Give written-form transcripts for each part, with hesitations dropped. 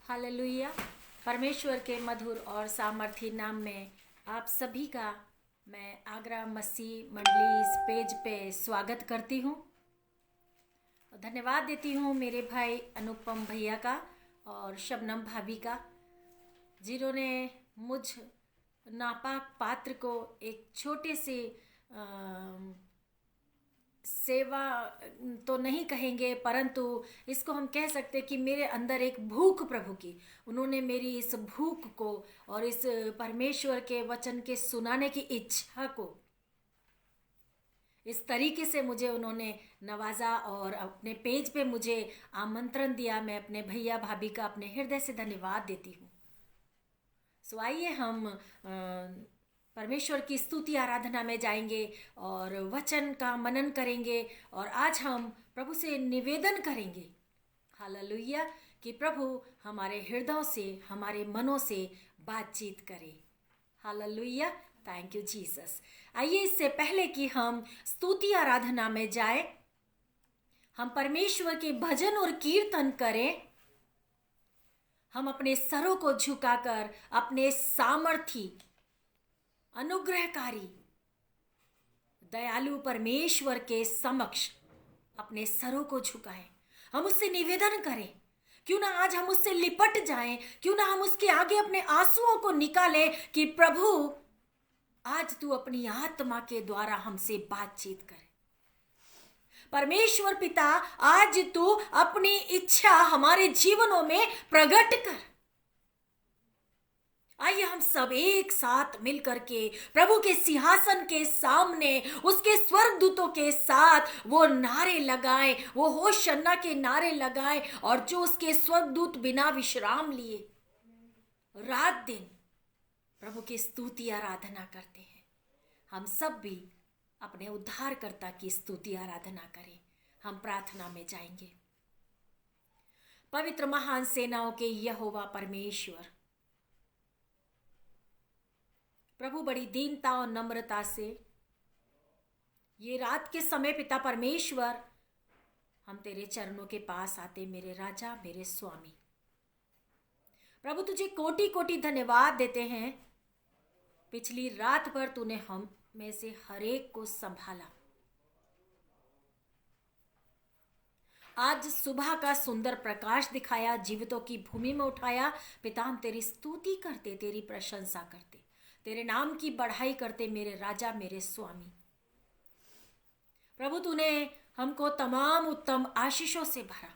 Hallelujah. परमेश्वर के मधुर और सामर्थी नाम में आप सभी का मैं आगरा मसीह मंडली इस पेज पे स्वागत करती हूँ। धन्यवाद देती हूँ मेरे भाई अनुपम भैया का और शबनम भाभी का, जिन्होंने मुझ नापाक पात्र को एक छोटे से सेवा तो नहीं कहेंगे, परंतु इसको हम कह सकते कि मेरे अंदर एक भूख प्रभु की, उन्होंने मेरी इस भूख को और इस परमेश्वर के वचन के सुनाने की इच्छा को इस तरीके से मुझे उन्होंने नवाजा और अपने पेज पे मुझे आमंत्रण दिया। मैं अपने भैया भाभी का अपने हृदय से धन्यवाद देती हूँ। सो आइए हम परमेश्वर की स्तुति आराधना में जाएंगे और वचन का मनन करेंगे, और आज हम प्रभु से निवेदन करेंगे हालेलुया कि प्रभु हमारे हृदयों से, हमारे मनों से बातचीत करे। Hallelujah, thank you Jesus. आइए इससे पहले कि हम स्तुति आराधना में जाए, हम परमेश्वर के भजन और कीर्तन करें। हम अपने सरों को झुकाकर अपने सामर्थी, अनुग्रहकारी, दयालु परमेश्वर के समक्ष अपने सरों को झुकाएं। हम उससे निवेदन करें, क्यों ना आज हम उससे लिपट जाएं, क्यों ना हम उसके आगे अपने आंसुओं को निकालें कि प्रभु आज तू अपनी आत्मा के द्वारा हमसे बातचीत करे। परमेश्वर पिता, आज तू अपनी इच्छा हमारे जीवनों में प्रकट कर। आइए हम सब एक साथ मिलकर के प्रभु के सिंहासन के सामने उसके स्वर्गदूतों के साथ वो नारे लगाएं, वो होशन्ना के नारे लगाएं, और जो उसके स्वर्गदूत बिना विश्राम लिए रात दिन प्रभु की स्तुति आराधना करते हैं। हम सब भी अपने उद्धारकर्ता की स्तुति आराधना करें। हम प्रार्थना में जाएंगे। पवित्र महान सेनाओं के यहोवा परमेश्वर, प्रभु बड़ी दीनता और नम्रता से ये रात के समय पिता परमेश्वर हम तेरे चरणों के पास आते, मेरे राजा, मेरे स्वामी। प्रभु तुझे कोटि कोटि धन्यवाद देते हैं। पिछली रात भर तूने हम में से हर एक को संभाला। आज सुबह का सुंदर प्रकाश दिखाया, जीवितों की भूमि में उठाया। पिता हम तेरी स्तुति करते, तेरी प्रशंसा करते, तेरे नाम की बढ़ाई करते, मेरे राजा, मेरे स्वामी। प्रभु तूने हमको तमाम उत्तम आशीषों से भरा।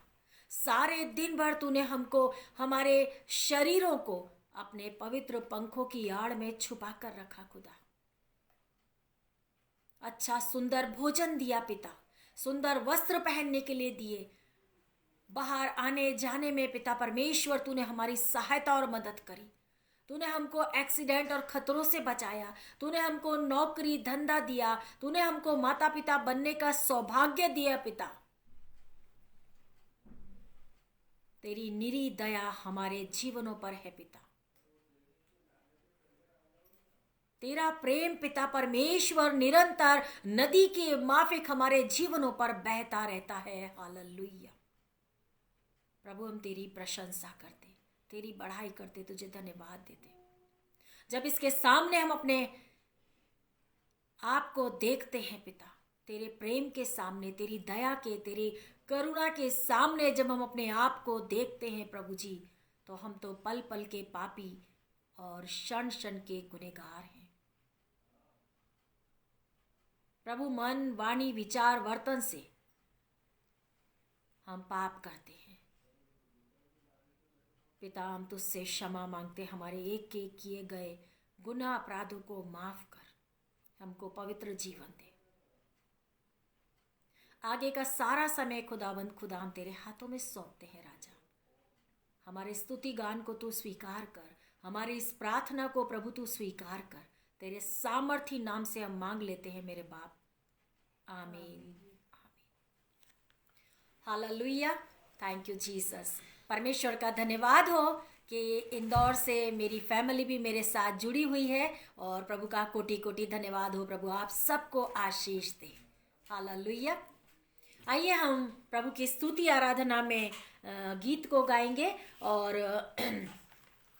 सारे दिन भर तूने हमको, हमारे शरीरों को अपने पवित्र पंखों की आड़ में छुपा कर रखा खुदा। अच्छा सुंदर भोजन दिया पिता, सुंदर वस्त्र पहनने के लिए दिए। बाहर आने जाने में पिता परमेश्वर तूने हमारी सहायता और मदद करी। तूने हमको एक्सीडेंट और खतरों से बचाया। तूने हमको नौकरी धंधा दिया। तूने हमको माता पिता बनने का सौभाग्य दिया पिता। तेरी निरी दया हमारे जीवनों पर है पिता। तेरा प्रेम पिता परमेश्वर निरंतर नदी के माफिक हमारे जीवनों पर बहता रहता है। हालेलुया। प्रभु हम तेरी प्रशंसा करते, तेरी बढ़ाई करते, तुझे धन्यवाद देते। जब इसके सामने हम अपने आप को देखते हैं पिता, तेरे प्रेम के सामने, तेरी दया के, तेरी करुणा के सामने जब हम अपने आप को देखते हैं प्रभु जी, तो हम तो पल पल के पापी और क्षण क्षण के गुनहगार हैं प्रभु। मन, वाणी, विचार, वर्तन से हम पाप करते हैं पिता। हम तुझसे क्षमा मांगते, हमारे एक एक किए गए गुनाह अपराधों को माफ कर, हमको पवित्र जीवन दे। आगे का सारा समय खुदावंद खुदा हम तेरे हाथों में सौंपते हैं राजा। हमारे स्तुति गान को तू स्वीकार कर, हमारी इस प्रार्थना को प्रभु तू स्वीकार कर। तेरे सामर्थी नाम से हम मांग लेते हैं मेरे बाप, आमीन। Hallelujah, thank you Jesus. परमेश्वर का धन्यवाद हो कि इंदौर से मेरी फैमिली भी मेरे साथ जुड़ी हुई है और प्रभु का कोटि कोटि धन्यवाद हो। प्रभु आप सबको आशीष दे। हालेलुया। आइए हम प्रभु की स्तुति आराधना में गीत को गाएंगे और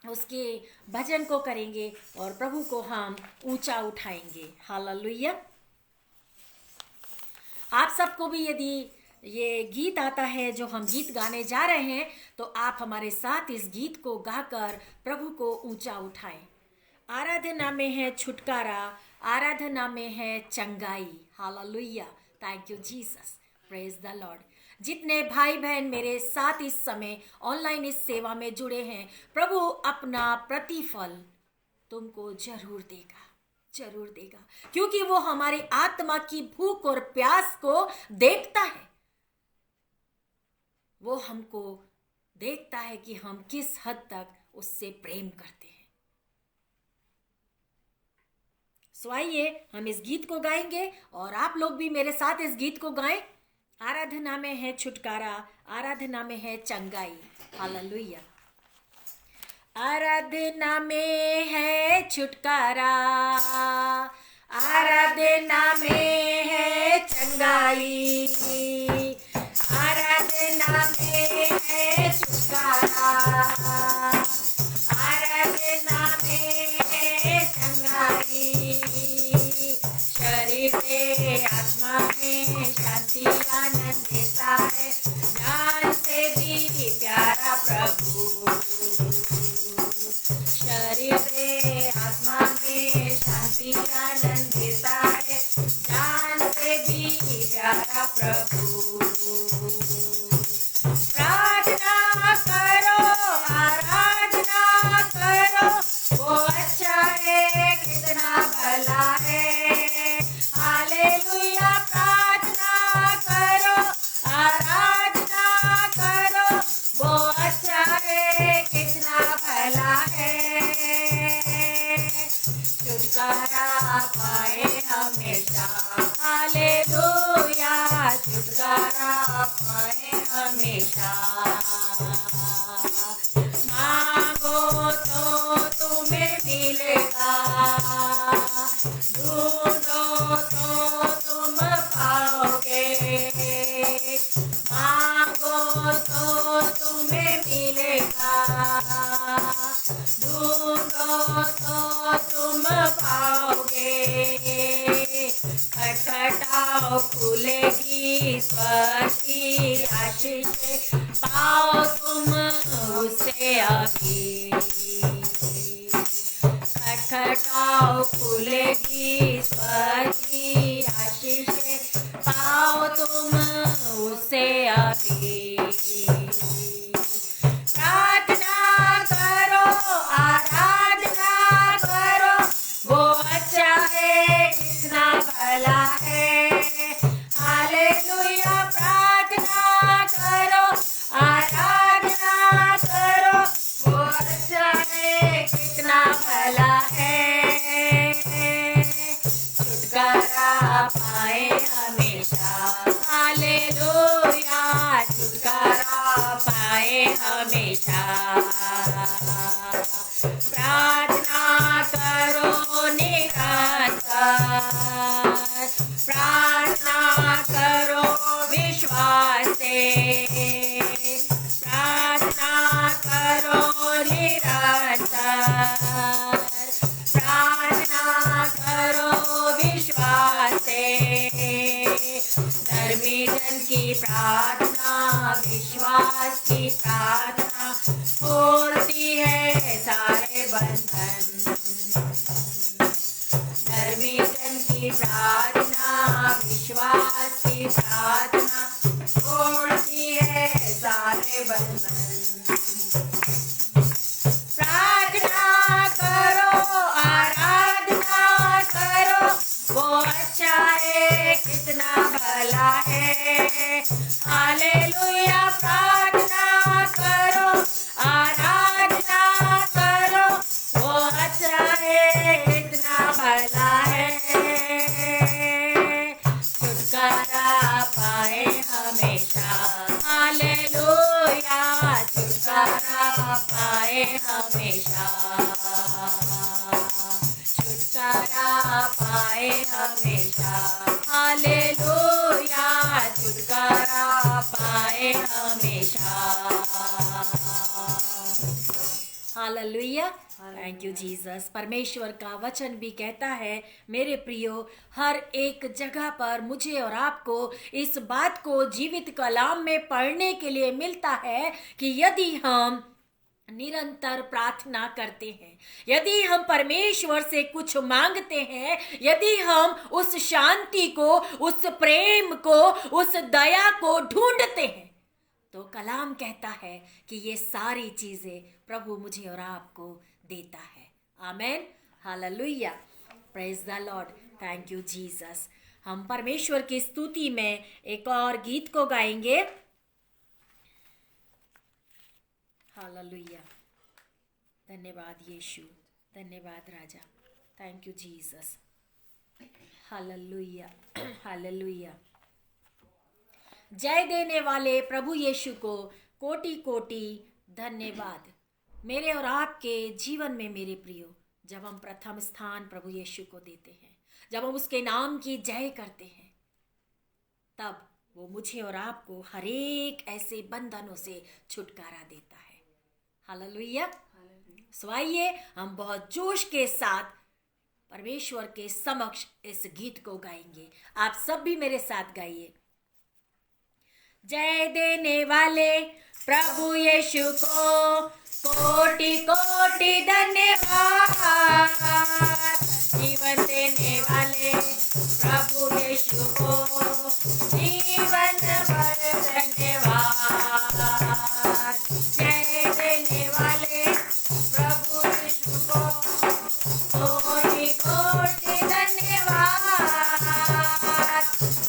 उसके भजन को करेंगे और प्रभु को हम ऊंचा उठाएंगे। हालेलुया। आप सबको भी यदि ये गीत आता है जो हम गीत गाने जा रहे हैं तो आप हमारे साथ इस गीत को गाकर प्रभु को ऊंचा उठाएं। आराधना में है छुटकारा, आराधना में है चंगाई। Hallelujah. Thank you Jesus. Praise the Lord. जितने भाई बहन मेरे साथ इस समय ऑनलाइन इस सेवा में जुड़े हैं, प्रभु अपना प्रतिफल तुमको जरूर देगा, जरूर देगा, क्योंकि वो हमारी आत्मा की भूख और प्यास को देखता है। वो हमको देखता है कि हम किस हद तक उससे प्रेम करते हैं। सो आइए हम इस गीत को गाएंगे और आप लोग भी मेरे साथ इस गीत को गाएं। आराधना में है छुटकारा, आराधना में है चंगाई। हालेलुया। आराधना में है छुटकारा, आराधना में है चंगाई, आराधना में है छुटकारा, आराधना में है चंगाई। शरीर में आत्मा में शांति आनंद देता है, जान से भी प्यारा प्रभु। शरीर में आत्मा में शांति आनंद देता है, जान से भी प्यारा प्रभु। प्रार्थना करो, आराधना करो, वो अच्छा है, कितना भला है। हालेलुया। प्रार्थना करो, आराधना करो, वो अच्छा है, कितना भला है। छुटकारा पाए हमेशा। हालेलुया। छुटकारा पाए हमेशा। मांगो तो तुम्हें मिलेगा, ढूंढो तो तुम पाओगे, मांगो तो तुम्हें मिलेगा, ढूंढो तो तुम पाओगे। खटखटाओ खुलेगी स्वर्ग की आशीष, पाओ तुम उसे अभी। खटखटाओ खुलेगी स्वर्ग की आशीष, पाओ तुम उसे अभी। प्रार्थना करो, आराधना करो, वो अच्छा है, कितना भला है। हालेलुया। प्रार्थना करो, आराधना करो, वो अच्छा है, कितना भला है। छुटकारा पाए हमेशा। हालेलुया। छुटकारा पाए हमेशा। प्रार्थना करो निरंतर, प्रार्थना करो विश्वास से, प्रार्थना करो निरंतर, प्रार्थना करो विश्वास से। धर्मी जन की प्रार्थना, विश्वास की प्रार्थना तोड़ती है सारे बंधन। धर्मी जन की प्रार्थना, विश्वास की प्रार्थना तोड़ती है सारे बंधन। प्रार्थना करो, आराधना करो, वो अच्छा है, कितना भला है। हालेलुया। प्रार्थना करो, आराधना करो, वो अच्छा है, कितना भला है। छुटकारा पाए हमेशा। हालेलुया। छुटकारा पाए पाए हमेशा, छुटकारा पाए हमेशा। हालेलुया, छुटकारा पाए हमेशा। Hallelujah, thank you Jesus. परमेश्वर का वचन भी कहता है मेरे प्रियो, हर एक जगह पर मुझे और आपको इस बात को जीवित कलाम में पढ़ने के लिए मिलता है कि यदि हम निरंतर प्रार्थना करते हैं, यदि हम परमेश्वर से कुछ मांगते हैं, यदि हम उस शांति को, उस प्रेम को, उस दया को ढूंढते हैं, तो कलाम कहता है कि ये सारी चीजें प्रभु मुझे और आपको देता है। Amen, hallelujah, praise the lord, thank you Jesus. हम परमेश्वर की स्तुति में एक और गीत को गाएंगे। हालेलुया, धन्यवाद यीशु, धन्यवाद राजा, thank you Jesus. Hallelujah, hallelujah. जय देने वाले प्रभु यीशु को कोटि कोटि धन्यवाद। मेरे और आपके जीवन में मेरे प्रियो, जब हम प्रथम स्थान प्रभु यीशु को देते हैं, जब हम उसके नाम की जय करते हैं, तब वो मुझे और आपको हर एक ऐसे बंधनों से छुटकारा देता है। हालेलुया। सो आइए हम बहुत जोश के साथ परमेश्वर के समक्ष इस गीत को गाएंगे। आप सब भी मेरे साथ गाइए। जय देने वाले प्रभु यीशु को कोटि कोटि धन्यवाद। जीवन देने वाले प्रभु यीशु को जीवन भर धन्यवाद। जय देने वाले प्रभु यीशु को कोटि कोटि धन्यवाद।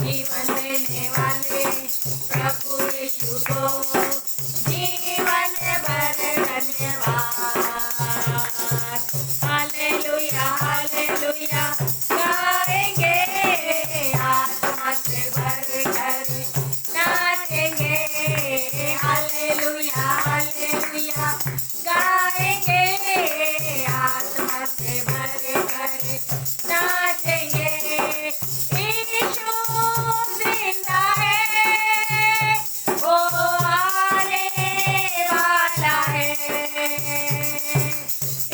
जीवन देने वाले प्रभु यीशु को जीवन भर धन्यवाद। हालेलुया, हालेलुया गाएंगे, आत्मा से भरकर नाचेंगे। हालेलुया, हालेलुया गाएंगे, आत्मा से भरकर नाचेंगे। यीशु जिंदा है, वो आने वाला है।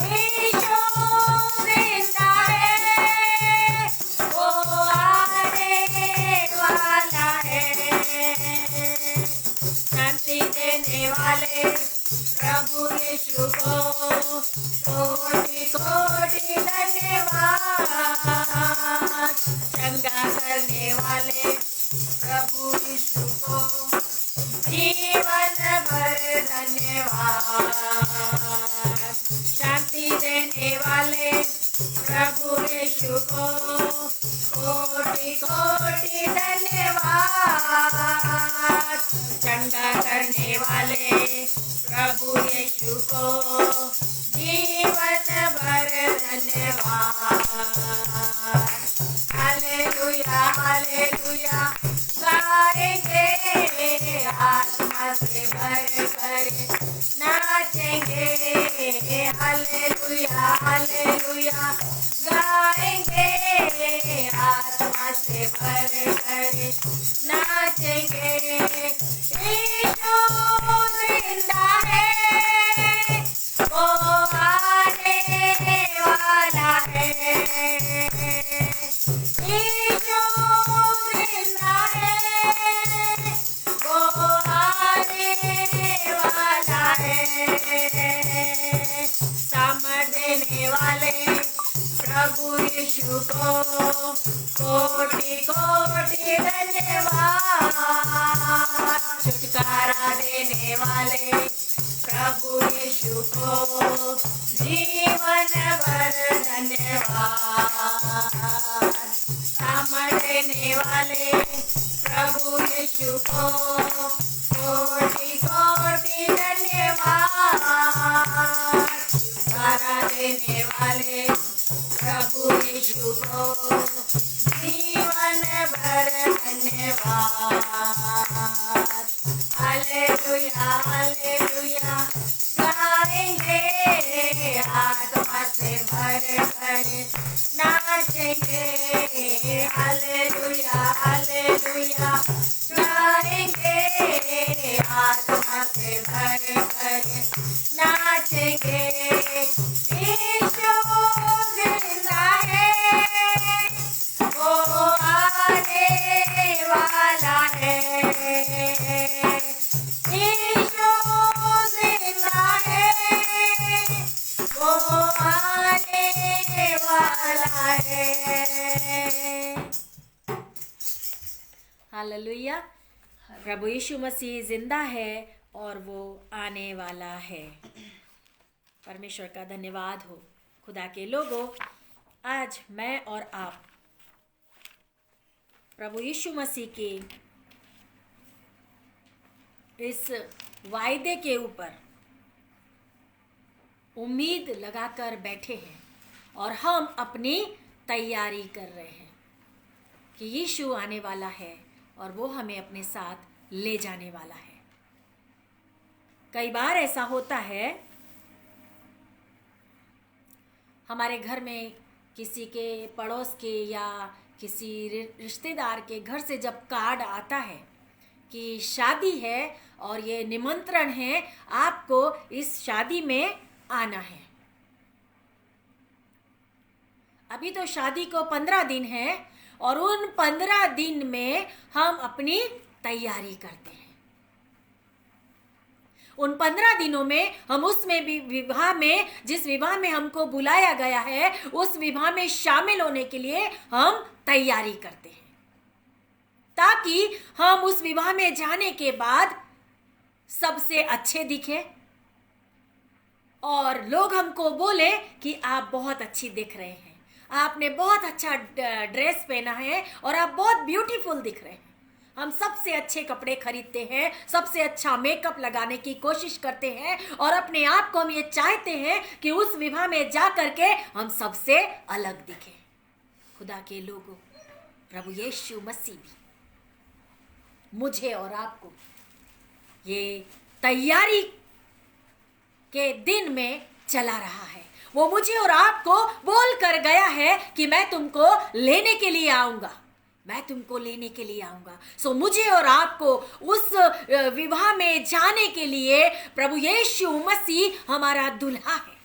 यीशु जिंदा है, वो आने वाला है। शांति देने वाले प्रभु यीशु को कोटि कोटि धन्यवाद। चंगा करने वाले प्रभु यीशु को जीवन भर धन्यवाद। शांति देने वाले प्रभु यीशु को कोटि कोटि धन्यवाद। चंगा करने वाले प्रभु यीशु को जीवन भर धन्यवाद। हालेलुया, हालेलुया गाएंगे, आत्मा से भर कर नाचेंगे। हालेलुया, हालेलुया गाएंगे, आत्मा से भर कर नाचेंगे। यीशु जिंदा है, वो आने वाला है। यीशु जिंदा है, वो आने वाला है। सामर्थ देने वाले प्रभु यीशु को कोटि कोटि धन्यवाद। छुटकारा देने वाले प्रभु यीशु को जीवन भर धन्यवाद। सामर्थ देने वाले प्रभु यीशु को कोटि कोटि धन्यवाद। छुटकारा देने वाले प्रभु यीशु को जीवन भर धन्यवाद। हालेलुया, हालेलुया गाएंगे, आत्मा से भर कर नाचेंगे। यीशु जिंदा है, वो आने वाला है। यीशु जिंदा है, वो आने वाला है। हालेलुया। प्रभु यीशु मसीह जिंदा है और वो आने वाला है। परमेश्वर का धन्यवाद हो। खुदा के लोगों, आज मैं और आप प्रभु यीशु मसीह के इस वायदे के ऊपर उम्मीद लगाकर बैठे हैं और हम अपनी तैयारी कर रहे हैं कि यीशु आने वाला है और वो हमें अपने साथ ले जाने वाला है। कई बार ऐसा होता है, हमारे घर में किसी के पड़ोस के या किसी रिश्तेदार के घर से जब कार्ड आता है कि शादी है और ये निमंत्रण है, आपको इस शादी में आना है। अभी तो शादी को 15 दिन है और उन 15 दिन में हम अपनी तैयारी करते हैं। उन 15 दिनों में हम उसमें भी विवाह में, जिस विवाह में हमको बुलाया गया है, उस विवाह में शामिल होने के लिए हम तैयारी करते हैं, ताकि हम उस विवाह में जाने के बाद सबसे अच्छे दिखे और लोग हमको बोले कि आप बहुत अच्छी दिख रहे हैं, आपने बहुत अच्छा ड्रेस पहना है और आप बहुत ब्यूटीफुल दिख रहे हैं। हम सबसे अच्छे कपड़े खरीदते हैं, सबसे अच्छा मेकअप लगाने की कोशिश करते हैं और अपने आप को हम ये चाहते हैं कि उस विवाह में जा करके हम सबसे अलग दिखें। खुदा के लोगों, प्रभु यीशु मसीह भी मुझे और आपको ये तैयारी के दिन में चला रहा है। वो मुझे और आपको बोल कर गया है कि मैं तुमको लेने के लिए आऊंगा, मैं तुमको लेने के लिए आऊंगा। सो मुझे और आपको उस विवाह में जाने के लिए प्रभु यीशु मसीह हमारा दूल्हा है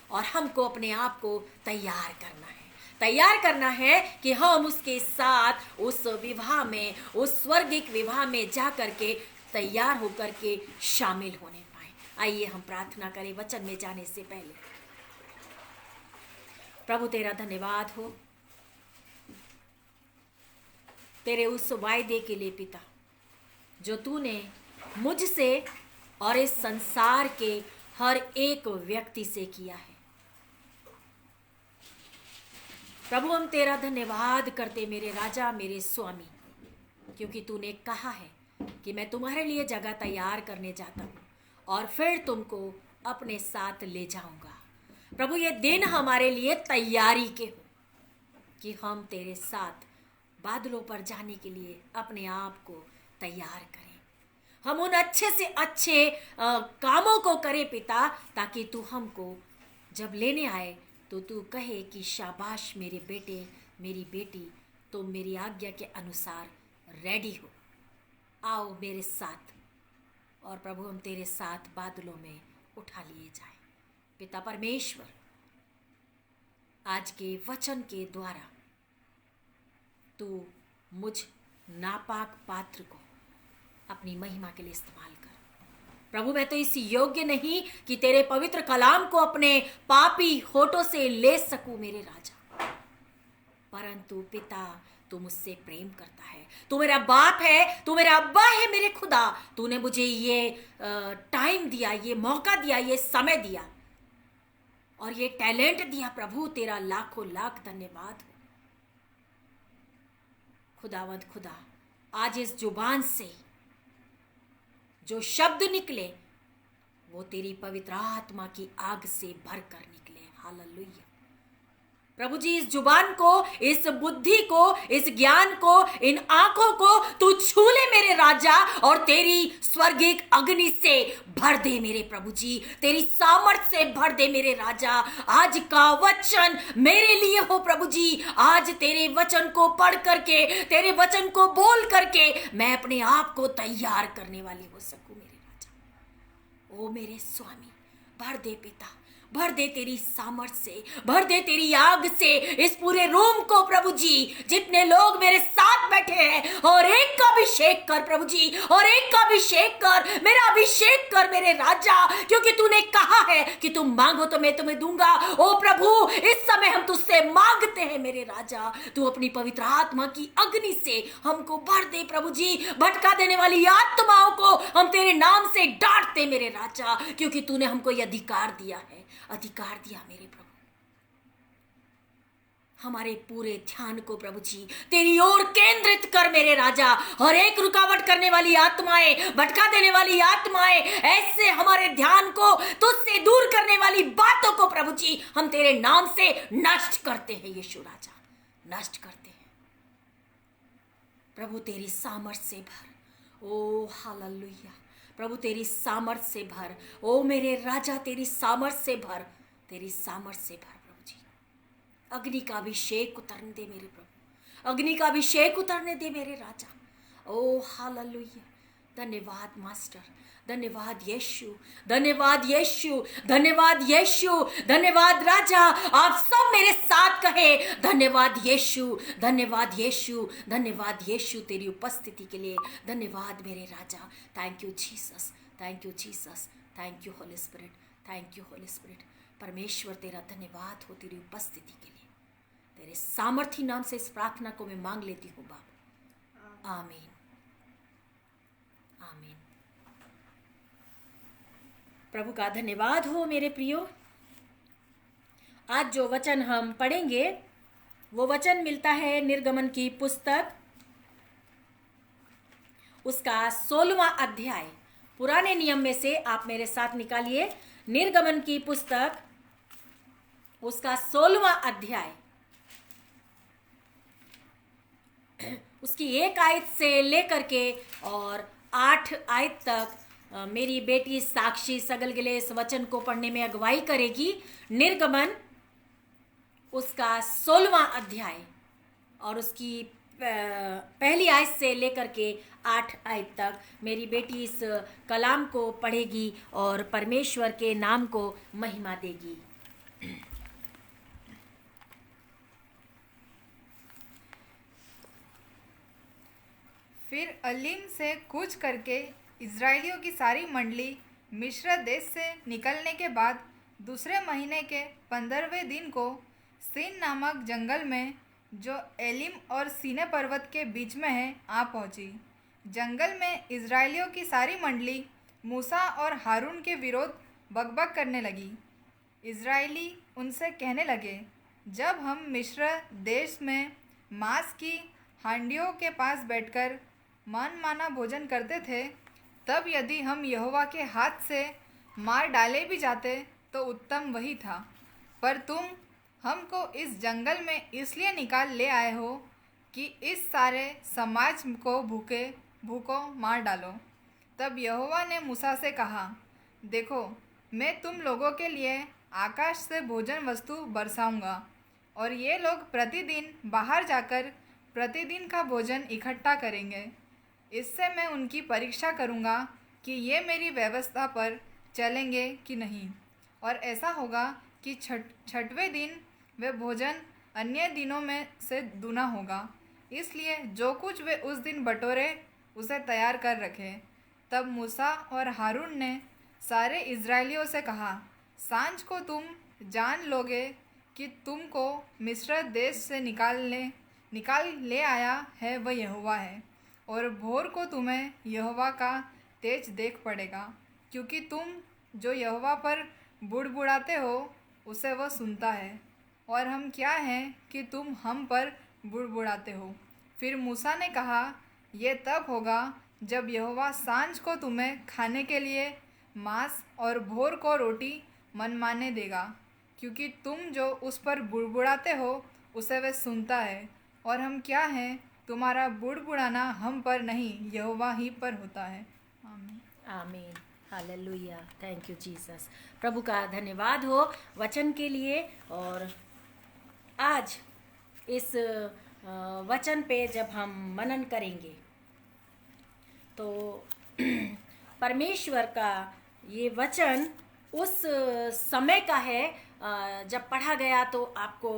और हमको अपने आप को तैयार करना है कि हम उसके साथ उस विवाह में, उस स्वर्गिक विवाह में जा करके तैयार होकर के शामिल होने पाए। आइए हम प्रार्थना करें वचन में जाने से पहले। प्रभु तेरा धन्यवाद हो तेरे उस वायदे के लिए पिता, जो तूने मुझसे और इस संसार के हर एक व्यक्ति से किया है। प्रभु हम तेरा धन्यवाद करते मेरे राजा, मेरे स्वामी, क्योंकि तूने कहा है कि मैं तुम्हारे लिए जगह तैयार करने जाता हूँ और फिर तुमको अपने साथ ले जाऊंगा। प्रभु ये दिन हमारे लिए तैयारी के हो कि हम तेरे साथ बादलों पर जाने के लिए अपने आप को तैयार करें। हम उन अच्छे से अच्छे कामों को करें पिता, ताकि तू हमको जब लेने आए तो तू कहे कि शाबाश मेरे बेटे, मेरी बेटी, तुम मेरी आज्ञा के अनुसार रेडी हो, आओ मेरे साथ। और प्रभु हम तेरे साथ बादलों में उठा लिए जाए। पिता परमेश्वर, आज के वचन के द्वारा तू मुझ नापाक पात्र को अपनी महिमा के लिए इस्तेमाल कर। प्रभु मैं तो इस योग्य नहीं कि तेरे पवित्र कलाम को अपने पापी होठों से ले सकूं मेरे राजा, परंतु पिता तू मुझसे प्रेम करता है, तू मेरा बाप है, तू मेरा अब्बा है मेरे खुदा। तूने मुझे ये टाइम दिया, ये मौका दिया, ये समय दिया और ये टैलेंट दिया। प्रभु तेरा लाखों लाख धन्यवाद हो। खुदावंद खुदा, आज इस जुबान से जो शब्द निकले वो तेरी पवित्र आत्मा की आग से भरकर निकले। हालेलुया। प्रभु जी, इस जुबान को, इस बुद्धि को, इस ज्ञान को, इन आंखों को तू छू ले मेरे राजा और तेरी स्वर्गिक अग्नि से भर दे मेरे प्रभु जी, तेरी सामर्थ से भर दे मेरे राजा। आज का वचन मेरे लिए हो प्रभु जी। आज तेरे वचन को पढ़ करके, तेरे वचन को बोल करके मैं अपने आप को तैयार करने वाली हो सकूं मेरे ओ मेरे स्वामी, भर दे पिता, भर दे तेरी सामर्थ से, भर दे तेरी आग से इस पूरे रूम को प्रभु जी। जितने लोग मेरे साथ बैठे हैं, और एक का अभिषेक कर प्रभु जी, और एक का अभिषेक कर, मेरा अभिषेक कर मेरे राजा, क्योंकि तूने कहा है कि तुम मांगो तो मैं तुम्हें दूंगा। ओ प्रभु, इस समय हम तुझसे मांगते हैं मेरे राजा, तू अपनी पवित्र आत्मा की अग्नि से हमको भर दे प्रभु जी। भटका देने वाली आत्माओं को हम तेरे नाम से डांटते मेरे राजा, क्योंकि तूने हमको यह अधिकार दिया है, अधिकार दिया मेरे प्रभु। हमारे पूरे ध्यान को प्रभु जी तेरी ओर केंद्रित कर मेरे राजा, और एक रुकावट करने वाली आत्माएं, भटका देने वाली आत्माएं, ऐसे हमारे ध्यान को तुझसे दूर करने वाली बातों को प्रभु जी हम तेरे नाम से नष्ट करते हैं यीशु राजा, नष्ट करते हैं प्रभु। तेरी सामर्थ से भर, ओ हालेलुया प्रभु, तेरी सामर्थ से भर, ओ मेरे राजा तेरी सामर्थ से भर, तेरी सामर्थ से भर प्रभु जी। अग्नि का अभिषेक उतरने दे मेरे प्रभु, अग्नि का अभिषेक उतरने दे मेरे राजा। ओ हालेलुया, धन्यवाद मास्टर, धन्यवाद यीशु, धन्यवाद यीशु, धन्यवाद यीशु, धन्यवाद राजा। आप सब मेरे साथ कहे धन्यवाद यीशु, धन्यवाद यीशु, धन्यवाद यीशु तेरी उपस्थिति के लिए। धन्यवाद मेरे राजा। Thank you Jesus, thank you Jesus, thank you holy spirit, thank you holy spirit. परमेश्वर तेरा धन्यवाद हो तेरी उपस्थिति के लिए। तेरे सामर्थी नाम से इस प्रार्थना को मैं मांग लेती हूँ बाप, आमीन, आमीन। प्रभु का धन्यवाद हो मेरे प्रियो। आज जो वचन हम पढ़ेंगे वो वचन मिलता है निर्गमन की पुस्तक, उसका 16वां अध्याय। पुराने नियम में से आप मेरे साथ निकालिए निर्गमन की पुस्तक, उसका 16वां अध्याय, उसकी 1 आयत से लेकर के और 8 आयत तक मेरी बेटी साक्षी सगलगले इस वचन को पढ़ने में अगुवाई करेगी। निर्गमन उसका 16वां अध्याय और उसकी पहली आयत से लेकर के 8 आयत तक मेरी बेटी इस कलाम को पढ़ेगी और परमेश्वर के नाम को महिमा देगी। फिर अलीम से कूच करके इज़राइलियों की सारी मंडली मिस्र देश से निकलने के बाद दूसरे महीने के 15वें दिन को सीन नामक जंगल में, जो एलिम और सीने पर्वत के बीच में है, आ पहुंची। जंगल में इज़राइलियों की सारी मंडली मूसा और हारून के विरोध बकबक करने लगी। इज़राइली उनसे कहने लगे, जब हम मिस्र देश में मांस की हांडियों के पास बैठकर मनमाना भोजन करते थे, तब यदि हम यहोवा के हाथ से मार डाले भी जाते तो उत्तम वही था। पर तुम हमको इस जंगल में इसलिए निकाल ले आए हो कि इस सारे समाज को भूखों मार डालो। तब यहोवा ने मूसा से कहा, देखो, मैं तुम लोगों के लिए आकाश से भोजन वस्तु बरसाऊंगा, और ये लोग प्रतिदिन बाहर जाकर प्रतिदिन का भोजन इकट्ठा करेंगे। इससे मैं उनकी परीक्षा करूंगा कि ये मेरी व्यवस्था पर चलेंगे कि नहीं। और ऐसा होगा कि छठवें दिन वे भोजन अन्य दिनों में से दूना होगा। इसलिए जो कुछ वे उस दिन बटोरे उसे तैयार कर रखें। तब मूसा और हारून ने सारे इज़राइलियों से कहा, सांझ को तुम जान लोगे कि तुमको मिस्र देश से निकाल ले आया है वह यहोवा है, और भोर को तुम्हें यहोवा का तेज देख पड़ेगा, क्योंकि तुम जो यहोवा पर बुड़बुड़ाते हो उसे वह सुनता है, और हम क्या हैं कि तुम हम पर बुड़बुड़ाते हो। फिर मूसा ने कहा, ये तब होगा जब यहोवा सांझ को तुम्हें खाने के लिए मांस और भोर को रोटी मनमाने देगा, क्योंकि तुम जो उस पर बुड़बुड़ाते हो उसे वह सुनता है, और हम क्या हैं, तुम्हारा बुड़बुड़ाना हम पर नहीं यहोवा ही पर होता है। आमीन, आमीन, हालेलुया, थैंक यू जीसस। प्रभु का धन्यवाद हो वचन के लिए। और आज इस वचन पे जब हम मनन करेंगे तो परमेश्वर का ये वचन उस समय का है, जब पढ़ा गया तो आपको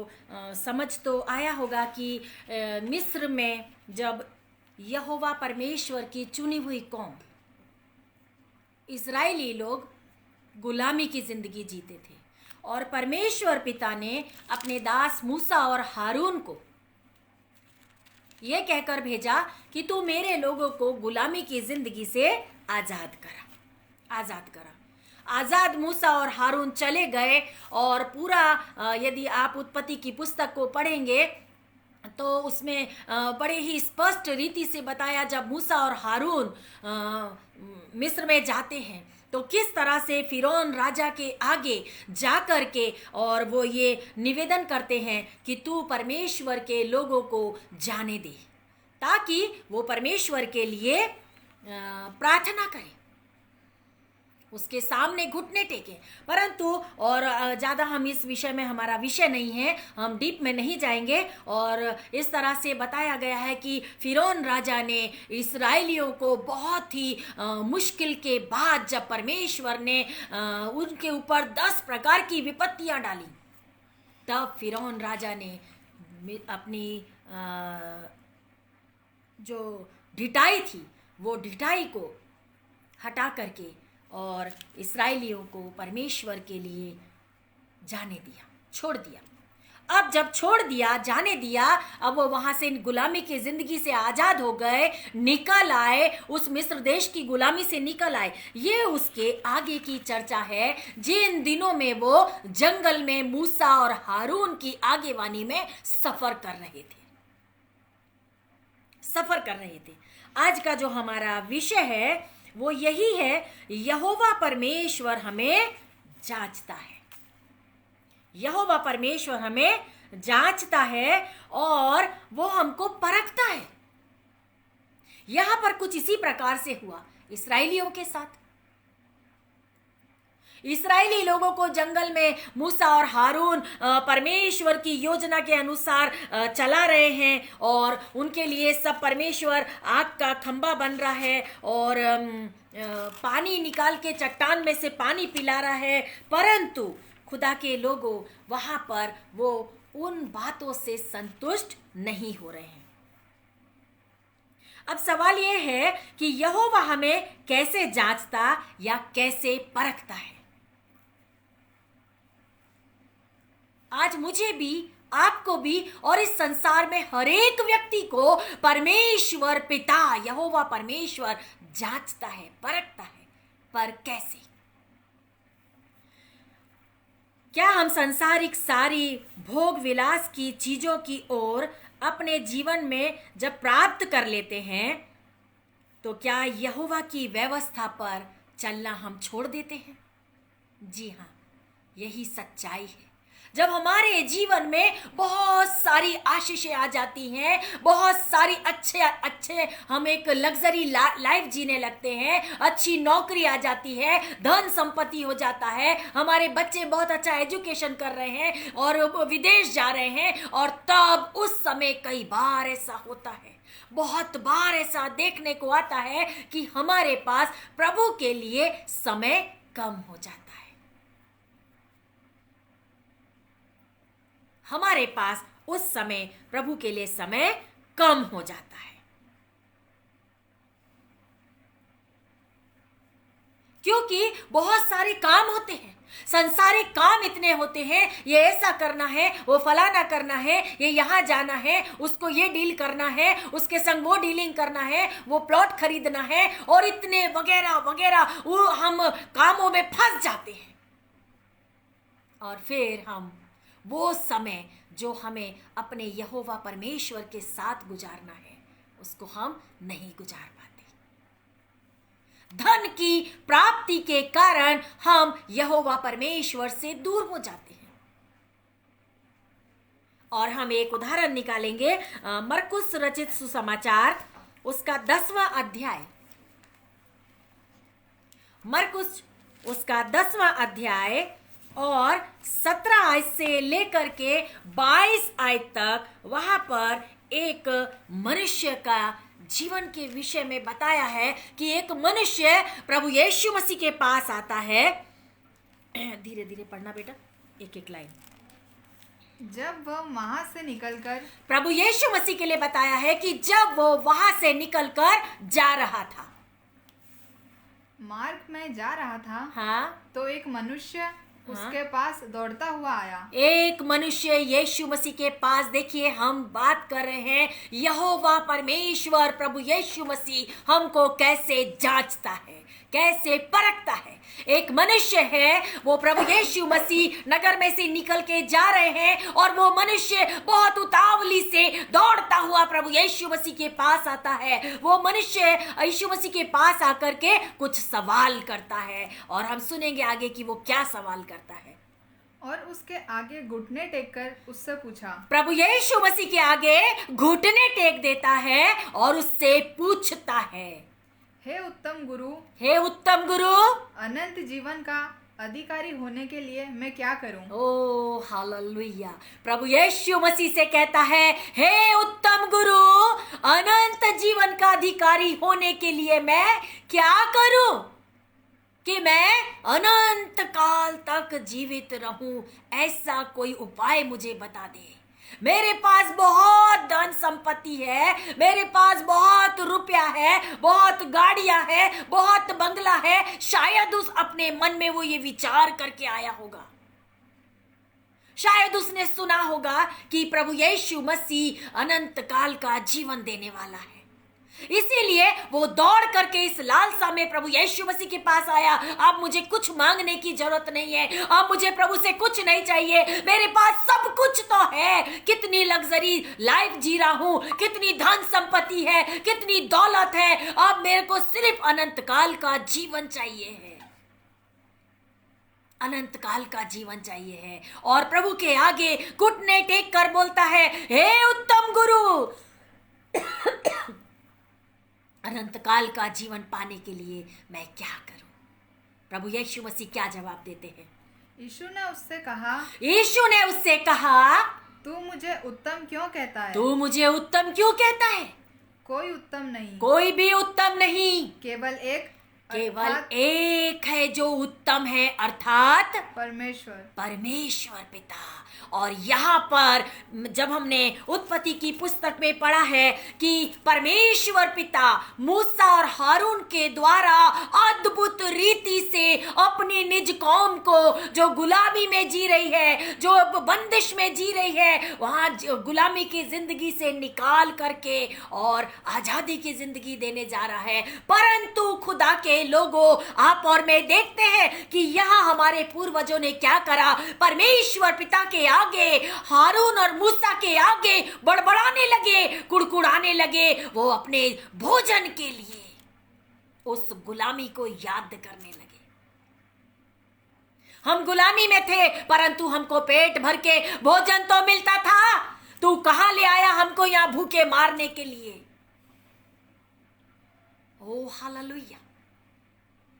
समझ तो आया होगा कि मिस्र में जब यहोवा परमेश्वर की चुनी हुई कौम इज़राइली लोग गुलामी की ज़िंदगी जीते थे और परमेश्वर पिता ने अपने दास मूसा और हारून को ये कहकर भेजा कि तू मेरे लोगों को गुलामी की ज़िंदगी से आज़ाद करा। आज़ाद मूसा और हारून चले गए और पूरा यदि आप उत्पत्ति की पुस्तक को पढ़ेंगे तो उसमें बड़े ही स्पष्ट रीति से बताया, जब मूसा और हारून मिस्र में जाते हैं तो किस तरह से फिरौन राजा के आगे जा कर के और वो ये निवेदन करते हैं कि तू परमेश्वर के लोगों को जाने दे, ताकि वो परमेश्वर के लिए प्रार्थना करें, उसके सामने घुटने टेके। परंतु और ज़्यादा हम इस विषय में, हमारा विषय नहीं है, हम डीप में नहीं जाएंगे। और इस तरह से बताया गया है कि फिरौन राजा ने इस्राएलियों को बहुत ही मुश्किल के बाद जब परमेश्वर ने उनके ऊपर 10 प्रकार की विपत्तियां डाली, तब फिरौन राजा ने अपनी जो ढिठाई थी वो ढिठाई को हटा करके और इस्राएलियों को परमेश्वर के लिए जाने दिया, छोड़ दिया। अब जब छोड़ दिया, जाने दिया, अब वो वहाँ से गुलामी की ज़िंदगी से आज़ाद हो गए, निकल आए, उस मिस्र देश की गुलामी से निकल आए। ये उसके आगे की चर्चा है, जिन दिनों में वो जंगल में मूसा और हारून की आगेवानी में सफ़र कर रहे थे। आज का जो हमारा विषय है वो यही है, यहोवा परमेश्वर हमें जांचता है। यहोवा परमेश्वर हमें जांचता है और वो हमको परखता है। यहां पर कुछ इसी प्रकार से हुआ इस्राएलियों के साथ। इस्राएली लोगों को जंगल में मूसा और हारून परमेश्वर की योजना के अनुसार चला रहे हैं और उनके लिए सब परमेश्वर आग का खंबा बन रहा है और पानी निकाल के चट्टान में से पानी पिला रहा है। परंतु खुदा के लोगों वहां पर वो उन बातों से संतुष्ट नहीं हो रहे हैं। अब सवाल ये है कि यहोवा हमें कैसे जांचता या कैसे परखता है। आज मुझे भी, आपको भी और इस संसार में हर एक व्यक्ति को परमेश्वर पिता यहोवा परमेश्वर जांचता है, परखता है। पर कैसे? क्या हम सांसारिक सारी भोग विलास की चीजों की ओर अपने जीवन में जब प्राप्त कर लेते हैं तो क्या यहोवा की व्यवस्था पर चलना हम छोड़ देते हैं? जी हाँ, यही सच्चाई है। जब हमारे जीवन में बहुत सारी आशीषें आ जाती हैं, बहुत सारी अच्छे हम एक लग्जरी लाइफ जीने लगते हैं, अच्छी नौकरी आ जाती है, धन संपत्ति हो जाता है, हमारे बच्चे बहुत अच्छा एजुकेशन कर रहे हैं और विदेश जा रहे हैं, और तब उस समय कई बार ऐसा होता है, बहुत बार ऐसा देखने को आता है कि हमारे पास प्रभु के लिए समय कम हो जाता है। हमारे पास उस समय प्रभु के लिए समय कम हो जाता है, क्योंकि बहुत सारे काम होते हैं, संसारिक काम इतने होते हैं, ये ऐसा करना है, वो फलाना करना है, ये यहाँ जाना है, उसको ये डील करना है, उसके संग वो डीलिंग करना है, वो प्लॉट खरीदना है, और इतने वगैरह वगैरह वो हम कामों में फंस जाते हैं। और फिर हम वो समय जो हमें अपने यहोवा परमेश्वर के साथ गुजारना है उसको हम नहीं गुजार पाते। धन की प्राप्ति के कारण हम यहोवा परमेश्वर से दूर हो जाते हैं। और हम एक उदाहरण निकालेंगे, मरकुस रचित सुसमाचार उसका 10वां अध्याय, मरकुस उसका 10वां अध्याय और 17 आयत से लेकर के 22 आयत तक वहां पर एक मनुष्य का जीवन के विषय में बताया है कि एक मनुष्य प्रभु यीशु मसीह के पास आता है। धीरे धीरे पढ़ना बेटा, एक एक लाइन। जब वह वहां से निकलकर, प्रभु यीशु मसीह के लिए बताया है कि जब वो वहां से निकलकर जा रहा था, मार्ग में जा रहा था, हाँ, तो एक मनुष्य उसके पास दौड़ता हुआ आया। एक मनुष्य यीशु मसीह के पास, देखिए हम बात कर रहे हैं यहोवा परमेश्वर प्रभु यीशु मसीह हमको कैसे जांचता है, कैसे परखता है। एक मनुष्य है, वो प्रभु यीशु मसीह नगर में से निकल के जा रहे हैं और वो मनुष्य बहुत उतावली से दौड़ता हुआ प्रभु यीशु मसीह के पास आता है। वो मनुष्य यीशु मसीह के पास आकर के कुछ सवाल करता है और हम सुनेंगे आगे कि वो क्या सवाल करता है। और उसके आगे घुटने टेक कर उससे पूछा, प्रभु यीशु मसीह के आगे घुटने टेक देता है और उससे पूछता है, हे उत्तम गुरु, हे उत्तम गुरु, अनंत जीवन का अधिकारी होने के लिए मैं क्या करूं? ओ हालेलुया। प्रभु यीशु मसीह से कहता है, हे उत्तम गुरु, अनंत जीवन का अधिकारी होने के लिए मैं क्या करूं कि मैं अनंत काल तक जीवित रहूं? ऐसा कोई उपाय मुझे बता दे। मेरे पास बहुत धन संपत्ति है, मेरे पास बहुत रुपया है, बहुत गाड़ियां है, बहुत बंगला है। शायद उस अपने मन में वो ये विचार करके आया होगा, शायद उसने सुना होगा कि प्रभु यीशु मसीह अनंत काल का जीवन देने वाला है, इसीलिए वो दौड़ करके इस लालसा में प्रभु यीशु मसीह के पास आया। अब मुझे कुछ मांगने की जरूरत नहीं है, अब मुझे प्रभु से कुछ नहीं चाहिए, मेरे पास सब कुछ तो है। कितनी लग्जरी लाइफ जी रहा हूं, कितनी धन संपत्ति है, कितनी दौलत है, अब मेरे को सिर्फ अनंत काल का जीवन चाहिए है, अनंत काल का जीवन चाहिए है। और प्रभु के आगे घुटने टेक कर बोलता है, हे उत्तम गुरु, अनंत काल का जीवन पाने के लिए मैं क्या करूं? प्रभु यीशु मसीह क्या जवाब देते हैं? यीशु ने उससे कहा, यीशु ने उससे कहा, तू मुझे उत्तम क्यों कहता है? तू मुझे उत्तम क्यों कहता है? कोई उत्तम नहीं, कोई भी उत्तम नहीं, केवल केवल एक है जो उत्तम है, अर्थात परमेश्वर, परमेश्वर पिता। और यहाँ पर जब हमने उत्पत्ति की पुस्तक में पढ़ा है कि परमेश्वर पिता मूसा और हारून के द्वारा अद्भुत रीति से अपनी निज कौम को जो गुलामी में जी रही है, जो बंदिश में जी रही है, वहां गुलामी की जिंदगी से निकाल करके और आजादी की जिंदगी देने जा रहा है। परंतु खुदा के लोगों, आप और मैं देखते हैं कि यहाँ हमारे पूर्वजों ने क्या करा, परमेश्वर पिता के आगे, हारून और मूसा के आगे बड़बड़ाने लगे, कुड़कुड़ाने लगे। वो अपने भोजन के लिए उस गुलामी को याद करने लगे। हम गुलामी में थे परंतु हमको पेट भर के भोजन तो मिलता था, तू कहां ले आया हमको यहां भूखे मारने के लिए? ओ हालेलुया,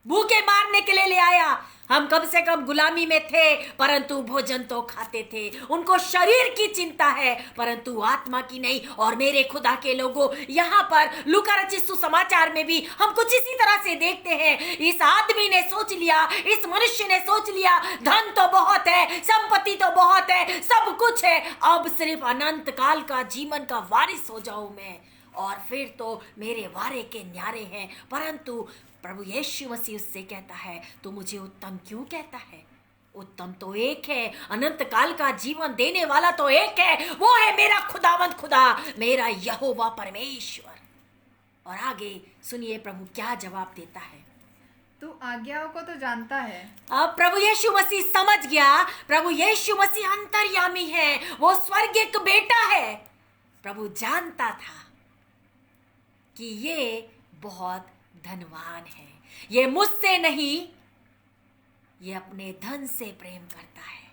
भूखे मारने के लिए ले आया। हम कम से कम गुलामी में थे परंतु भोजन तो खाते थे। उनको शरीर की चिंता है परंतु आत्मा की नहीं। और मेरे खुदा के लोगों, यहाँ पर लूका रचित सुसमाचार में भी हम कुछ इसी तरह से देखते हैं। इस आदमी ने सोच लिया, इस मनुष्य ने सोच लिया, धन तो बहुत है, संपत्ति तो बहुत है, सब कुछ है, अब सिर्फ अनंत काल का जीवन का वारिस हो जाऊं मैं और फिर तो मेरे वारे के न्यारे हैं। परंतु प्रभु यीशु मसीह उससे कहता है, तू मुझे उत्तम क्यों कहता है? उत्तम तो एक है, अनंत काल का जीवन देने वाला तो एक है, वो है मेरा खुदावंद खुदा, मेरा यहोवा परमेश्वर। और आगे सुनिए प्रभु क्या जवाब देता है। तू आज्ञाओं को तो जानता है। अब प्रभु यीशु मसीह समझ गया, प्रभु यीशु मसीह अंतर्यामी है, वो स्वर्गीय बेटा है। प्रभु जानता था कि ये बहुत धनवान है, ये मुझसे नहीं, ये अपने धन से प्रेम करता है।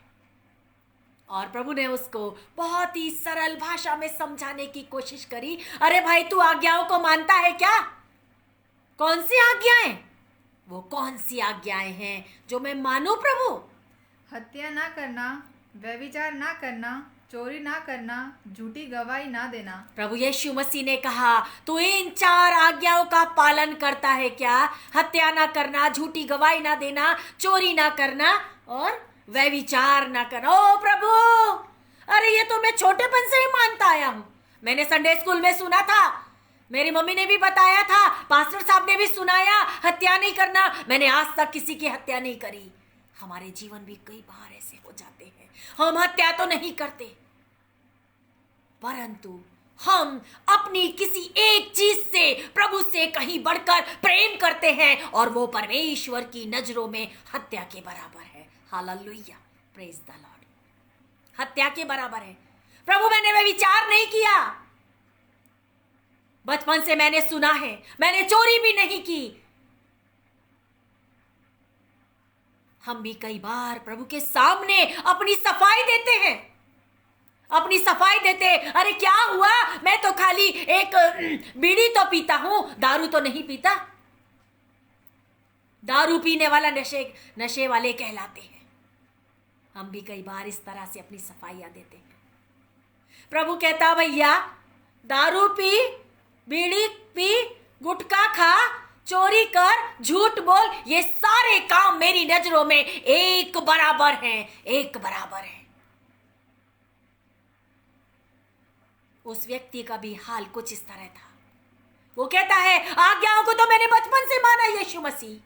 और प्रभु ने उसको बहुत ही सरल भाषा में समझाने की कोशिश करी। अरे भाई, तू आज्ञाओं को मानता है क्या? कौन सी आज्ञाएं? वो कौन सी आज्ञाएं हैं जो मैं मानूं प्रभु? हत्या ना करना, व्यभिचार ना करना, चोरी ना करना, झूठी गवाही ना देना। प्रभु यीशु मसीह ने कहा, तू इन 4 आज्ञाओं का पालन करता है क्या? हत्या ना करना, झूठी गवाही ना देना, चोरी ना करना और व्यभिचार ना करना। ओ प्रभु, अरे ये तो मैं छोटेपन से ही मानता आया हूं। मैंने संडे स्कूल में सुना था, मेरी मम्मी ने भी बताया था, पास्टर साहब ने भी सुनाया, हत्या नहीं करना। मैंने आज तक किसी की हत्या नहीं करी। हमारे जीवन भी कई बार ऐसे हो जाते हैं, हम हत्या तो नहीं करते, परंतु हम अपनी किसी एक चीज से प्रभु से कहीं बढ़कर प्रेम करते हैं और वो परमेश्वर की नजरों में हत्या के बराबर है। Hallelujah, praise the Lord. हत्या के बराबर है। प्रभु, मैंने वे विचार नहीं किया, बचपन से मैंने सुना है, मैंने चोरी भी नहीं की। हम भी कई बार प्रभु के सामने अपनी सफाई देते हैं, अपनी सफाई देते। अरे क्या हुआ, मैं तो खाली एक बीड़ी तो पीता हूं, दारू तो नहीं पीता। दारू पीने वाला नशे वाले कहलाते हैं। हम भी कई बार इस तरह से अपनी सफाइयां देते हैं। प्रभु कहता, भैया दारू पी, बीड़ी पी, गुटखा खा, चोरी कर, झूठ बोल, ये सारे काम मेरी नजरों में एक बराबर हैं, एक बराबर है। उस व्यक्ति का भी हाल कुछ इस तरह था। वो कहता है, आज्ञाओं को तो मैंने बचपन से माना यीशु मसीह,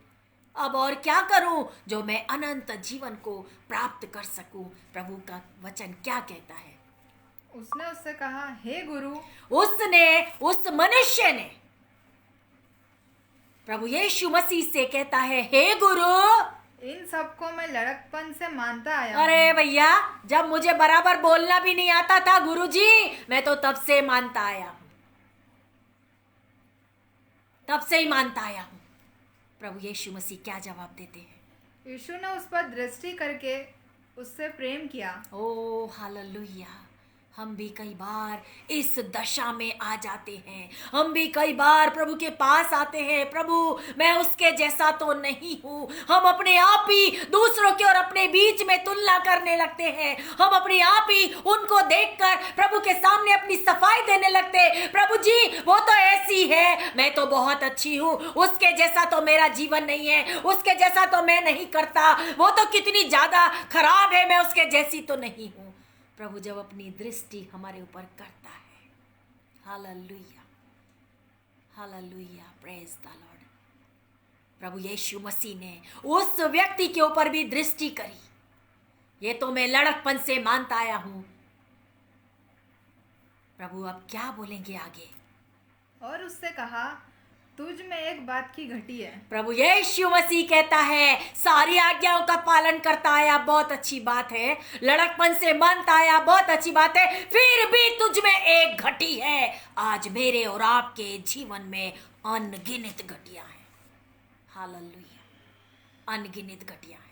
अब और क्या करूं जो मैं अनंत जीवन को प्राप्त कर सकूं। प्रभु का वचन क्या कहता है? उसने उससे कहा, हे गुरु। उस मनुष्य ने प्रभु यीशु मसीह से कहता है, हे गुरु, इन सबको मैं लड़कपन से मानता आया। अरे भैया, जब मुझे बराबर बोलना भी नहीं आता था गुरुजी, मैं तो तब से मानता आया हूं, तब से ही मानता आया हूं। प्रभु यीशु मसीह क्या जवाब देते हैं? यीशु ने उस पर दृष्टि करके उससे प्रेम किया। ओ हालेलुया। हम भी कई बार इस दशा में आ जाते हैं। हम भी कई बार प्रभु के पास आते हैं, प्रभु मैं उसके जैसा तो नहीं हूँ। हम अपने आप ही दूसरों के और अपने बीच में तुलना करने लगते हैं। हम अपने आप ही उनको देखकर प्रभु के सामने अपनी सफाई देने लगते हैं। प्रभु जी, वो तो ऐसी है, मैं तो बहुत अच्छी हूँ, उसके जैसा तो मेरा जीवन नहीं है, उसके जैसा तो मैं नहीं करता, वो तो कितनी ज्यादा खराब है, मैं उसके जैसी तो नहीं हूँ। प्रभु जब अपनी दृष्टि हमारे ऊपर करता है, hallelujah, hallelujah, praise the lord. प्रभु यीशु मसीह ने उस व्यक्ति के ऊपर भी दृष्टि करी। ये तो मैं लड़कपन से मानता आया हूं। प्रभु अब क्या बोलेंगे आगे? और उससे कहा, तुझ में एक बात की घटी है। प्रभु यीशु मसीह कहता है, सारी आज्ञाओं का पालन करता आया, बहुत अच्छी बात है, लड़कपन से मानता आया, बहुत अच्छी बात है, फिर भी तुझ में एक घटी है। आज मेरे और आपके जीवन में अनगिनत घटियां हैं। हालेलुया, अनगिनत घटियां हैं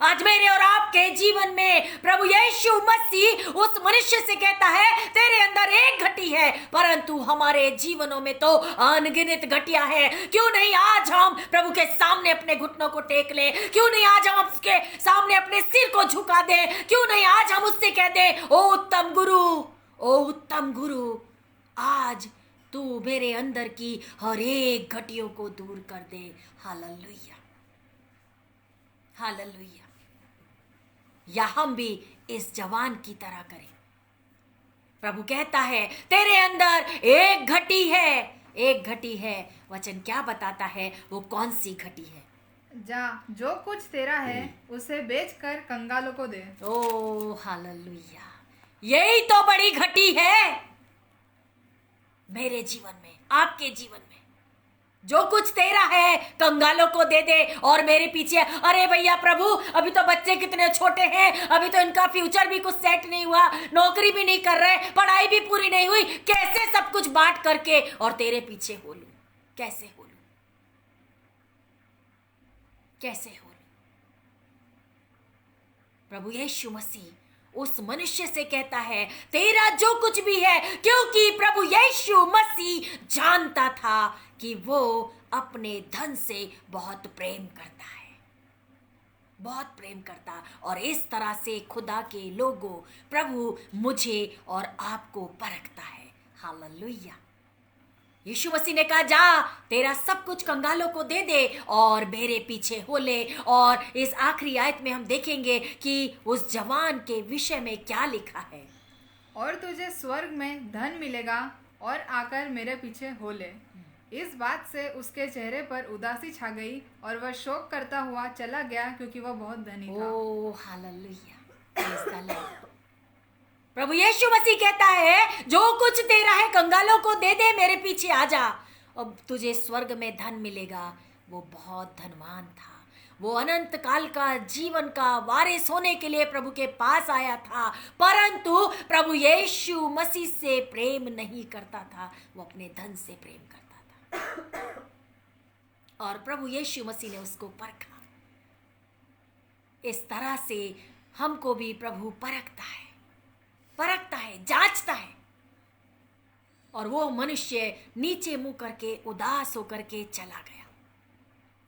आज मेरे और आपके जीवन में। प्रभु यीशु मसीह उस मनुष्य से कहता है, तेरे अंदर एक घटी है, परंतु हमारे जीवनों में तो अनगिनत घटियां हैं। क्यों नहीं आज हम प्रभु के सामने अपने घुटनों को टेक लें? क्यों नहीं आज हम उसके सामने अपने सिर को झुका दें? क्यों नहीं आज हम उससे कह दें, ओ उत्तम गुरु, ओ उत्तम गुरु, आज तू मेरे अंदर की हर एक घटियों को दूर कर दे। Hallelujah, hallelujah. या हम भी इस जवान की तरह करें। प्रभु कहता है, तेरे अंदर एक घटी है, एक घटी है। वचन क्या बताता है, वो कौन सी घटी है? जा, जो कुछ तेरा है उसे बेचकर कंगालों को दे। ओ हालेलुया, यही तो बड़ी घटी है मेरे जीवन में, आपके जीवन में। जो कुछ तेरा है कंगालों को दे दे और मेरे पीछे, अरे भैया प्रभु, अभी तो बच्चे कितने छोटे हैं, अभी तो इनका फ्यूचर भी कुछ सेट नहीं हुआ, नौकरी भी नहीं कर रहे, पढ़ाई भी पूरी नहीं हुई, कैसे सब कुछ बांट करके और तेरे पीछे हो लूं? कैसे हो लूं? कैसे हो लूं? प्रभु यीशु मसीह उस मनुष्य से कहता है, तेरा जो कुछ भी है, क्योंकि प्रभु यीशु मसीह जानता था कि वो अपने धन से बहुत प्रेम करता है। बहुत प्रेम करता। और इस तरह से खुदा के लोगों, प्रभु मुझे और आपको परखता है। हालेलुया। यीशु मसीह ने कहा, जा तेरा सब कुछ कंगालों को दे दे और मेरे पीछे हो ले। और इस आखिरी आयत में हम देखेंगे कि उस जवान के विषय में क्या लिखा है। और तुझे स्वर्ग में धन मिलेगा और आकर मेरे पीछे हो ले। इस बात से उसके चेहरे पर उदासी छा गई और वह शोक करता हुआ चला गया, क्योंकि वह बहुत धनी था। ओ हालेलुया, प्रेज़ द लॉर्ड। प्रभु यीशु मसीह कहता है, जो कुछ तेरा है कंगालों को दे दे, मेरे पीछे आ जा, अब तुझे स्वर्ग में धन मिलेगा। वो बहुत धनवान था। वो अनंत काल का जीवन का वारिस होने के लिए प्रभु के पास आया था, परंतु प्रभु यीशु मसीह से प्रेम नहीं करता था, वो अपने धन से प्रेम करता था। और प्रभु यीशु मसीह ने उसको परखा। इस तरह से हमको भी प्रभु परखता है, जांचता है। और वो मनुष्य नीचे मुंह करके उदास होकर के चला गया,